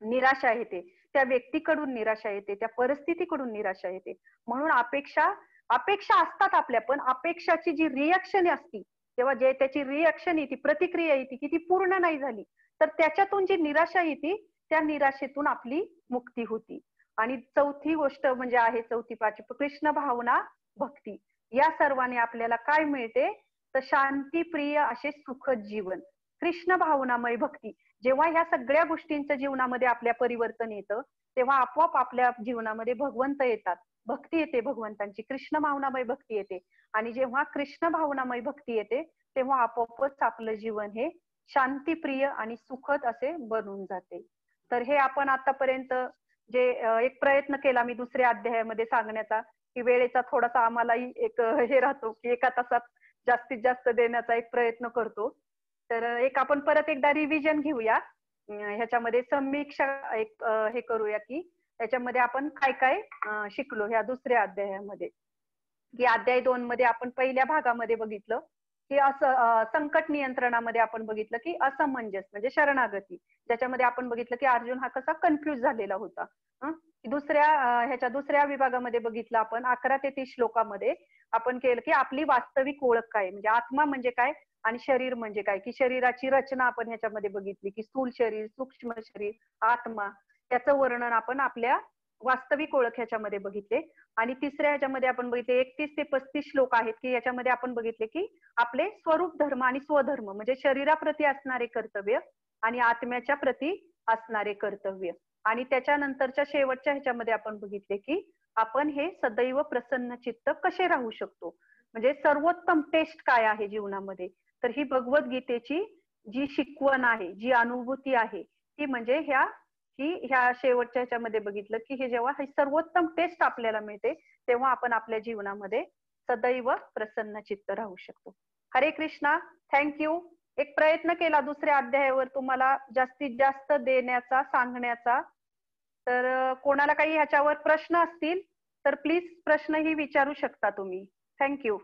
निराशा येते. त्या व्यक्तीकडून निराशा येते, त्या परिस्थितीकडून निराशा येते. म्हणून अपेक्षा अपेक्षा असतात आपल्या, पण अपेक्षाची जी रिएक्शन असती, तेव्हा जे त्याची रिएक्शन येते, प्रतिक्रिया येते, की ती पूर्ण नाही झाली, तर त्याच्यातून जी निराशा येते, त्या निराशेतून आपली मुक्ती होती. आणि चौथी गोष्ट म्हणजे आहे, चौथी पाचवी कृष्ण भावना भक्ती. या सर्वांनी आपल्याला काय मिळते? तर शांतीप्रिय असे सुखद जीवन. कृष्ण भावनामय भक्ती. जेव्हा ह्या सगळ्या गोष्टींचं जीवनामध्ये आपल्या परिवर्तन येतं, तेव्हा आपोआप आपल्या जीवनामध्ये भगवंत येतात, भक्ती येते भगवंतांची, कृष्ण भावनामय भक्ती येते. आणि जेव्हा कृष्ण भावनामय भक्ती येते, तेव्हा आपोआपच आपलं जीवन हे शांतीप्रिय आणि सुखद असे बनून जाते. तर हे आपण आतापर्यंत जे एक प्रयत्न केला मी दुसऱ्या अध्यायामध्ये सांगण्याचा, की वेळेचा थोडासा आम्हालाही एक हे राहतो, की एका तासात जास्तीत जास्त देण्याचा एक प्रयत्न करतो. तर एक आपण परत एकदा रिव्हिजन घेऊया. ह्याच्यामध्ये समीक्षा एक हे करूया, की त्याच्यामध्ये आपण काय काय शिकलो ह्या दुसऱ्या अध्यायामध्ये. की अध्याय 2 मध्ये आपण पहिल्या भागामध्ये बघितलं, की असं संकट नियंत्रणामध्ये आपण बघितलं, की असमंजस म्हणजे शरणागती. ज्याच्यामध्ये आपण बघितलं, की अर्जुन हा कसा कन्फ्युज झालेला होता. दुसऱ्या ह्याच्या दुसऱ्या विभागामध्ये बघितलं आपण 11 ते 30 श्लोकामध्ये आपण केलं, की आपली वास्तविक ओळख काय, म्हणजे आत्मा म्हणजे काय आणि शरीर म्हणजे काय, की शरीराची रचना आपण ह्याच्यामध्ये बघितली, की स्थूल शरीर, सूक्ष्म शरीर, आत्मा, त्याचं वर्णन आपण आपल्या वास्तविक ओळख ह्याच्यामध्ये बघितले. आणि तिसऱ्या ह्याच्यामध्ये आपण बघितले 31 ते 35 श्लोक आहेत, की याच्यामध्ये आपण बघितले, की आपले स्वरूप धर्म आणि स्वधर्म म्हणजे शरीराप्रती असणारे कर्तव्य आणि आत्म्याच्या प्रती असणारे कर्तव्य. आणि त्याच्यानंतरच्या शेवटच्या ह्याच्यामध्ये आपण बघितले, की आपण हे सदैव प्रसन्न चित्त कसे राहू शकतो, म्हणजे सर्वोत्तम टेस्ट काय आहे जीवनामध्ये. तर ही भगवद्गीतेची जी शिकवण आहे, जी अनुभूती आहे, ती म्हणजे ह्या शेवटच्या ह्याच्यामध्ये बघितलं, की हे जेव्हा ही सर्वोत्तम टेस्ट आपल्याला मिळते, तेव्हा आपण आपल्या जीवनामध्ये सदैव प्रसन्न चित्त राहू शकतो. हरे कृष्णा. थँक्यू. एक प्रयत्न केला दुसऱ्या अध्यायावर तुम्हाला जास्तीत जास्त देण्याचा, सांगण्याचा. तर कोणाला काही ह्याच्यावर प्रश्न असतील तर प्लीज प्रश्नही विचारू शकता तुम्ही. थँक्यू.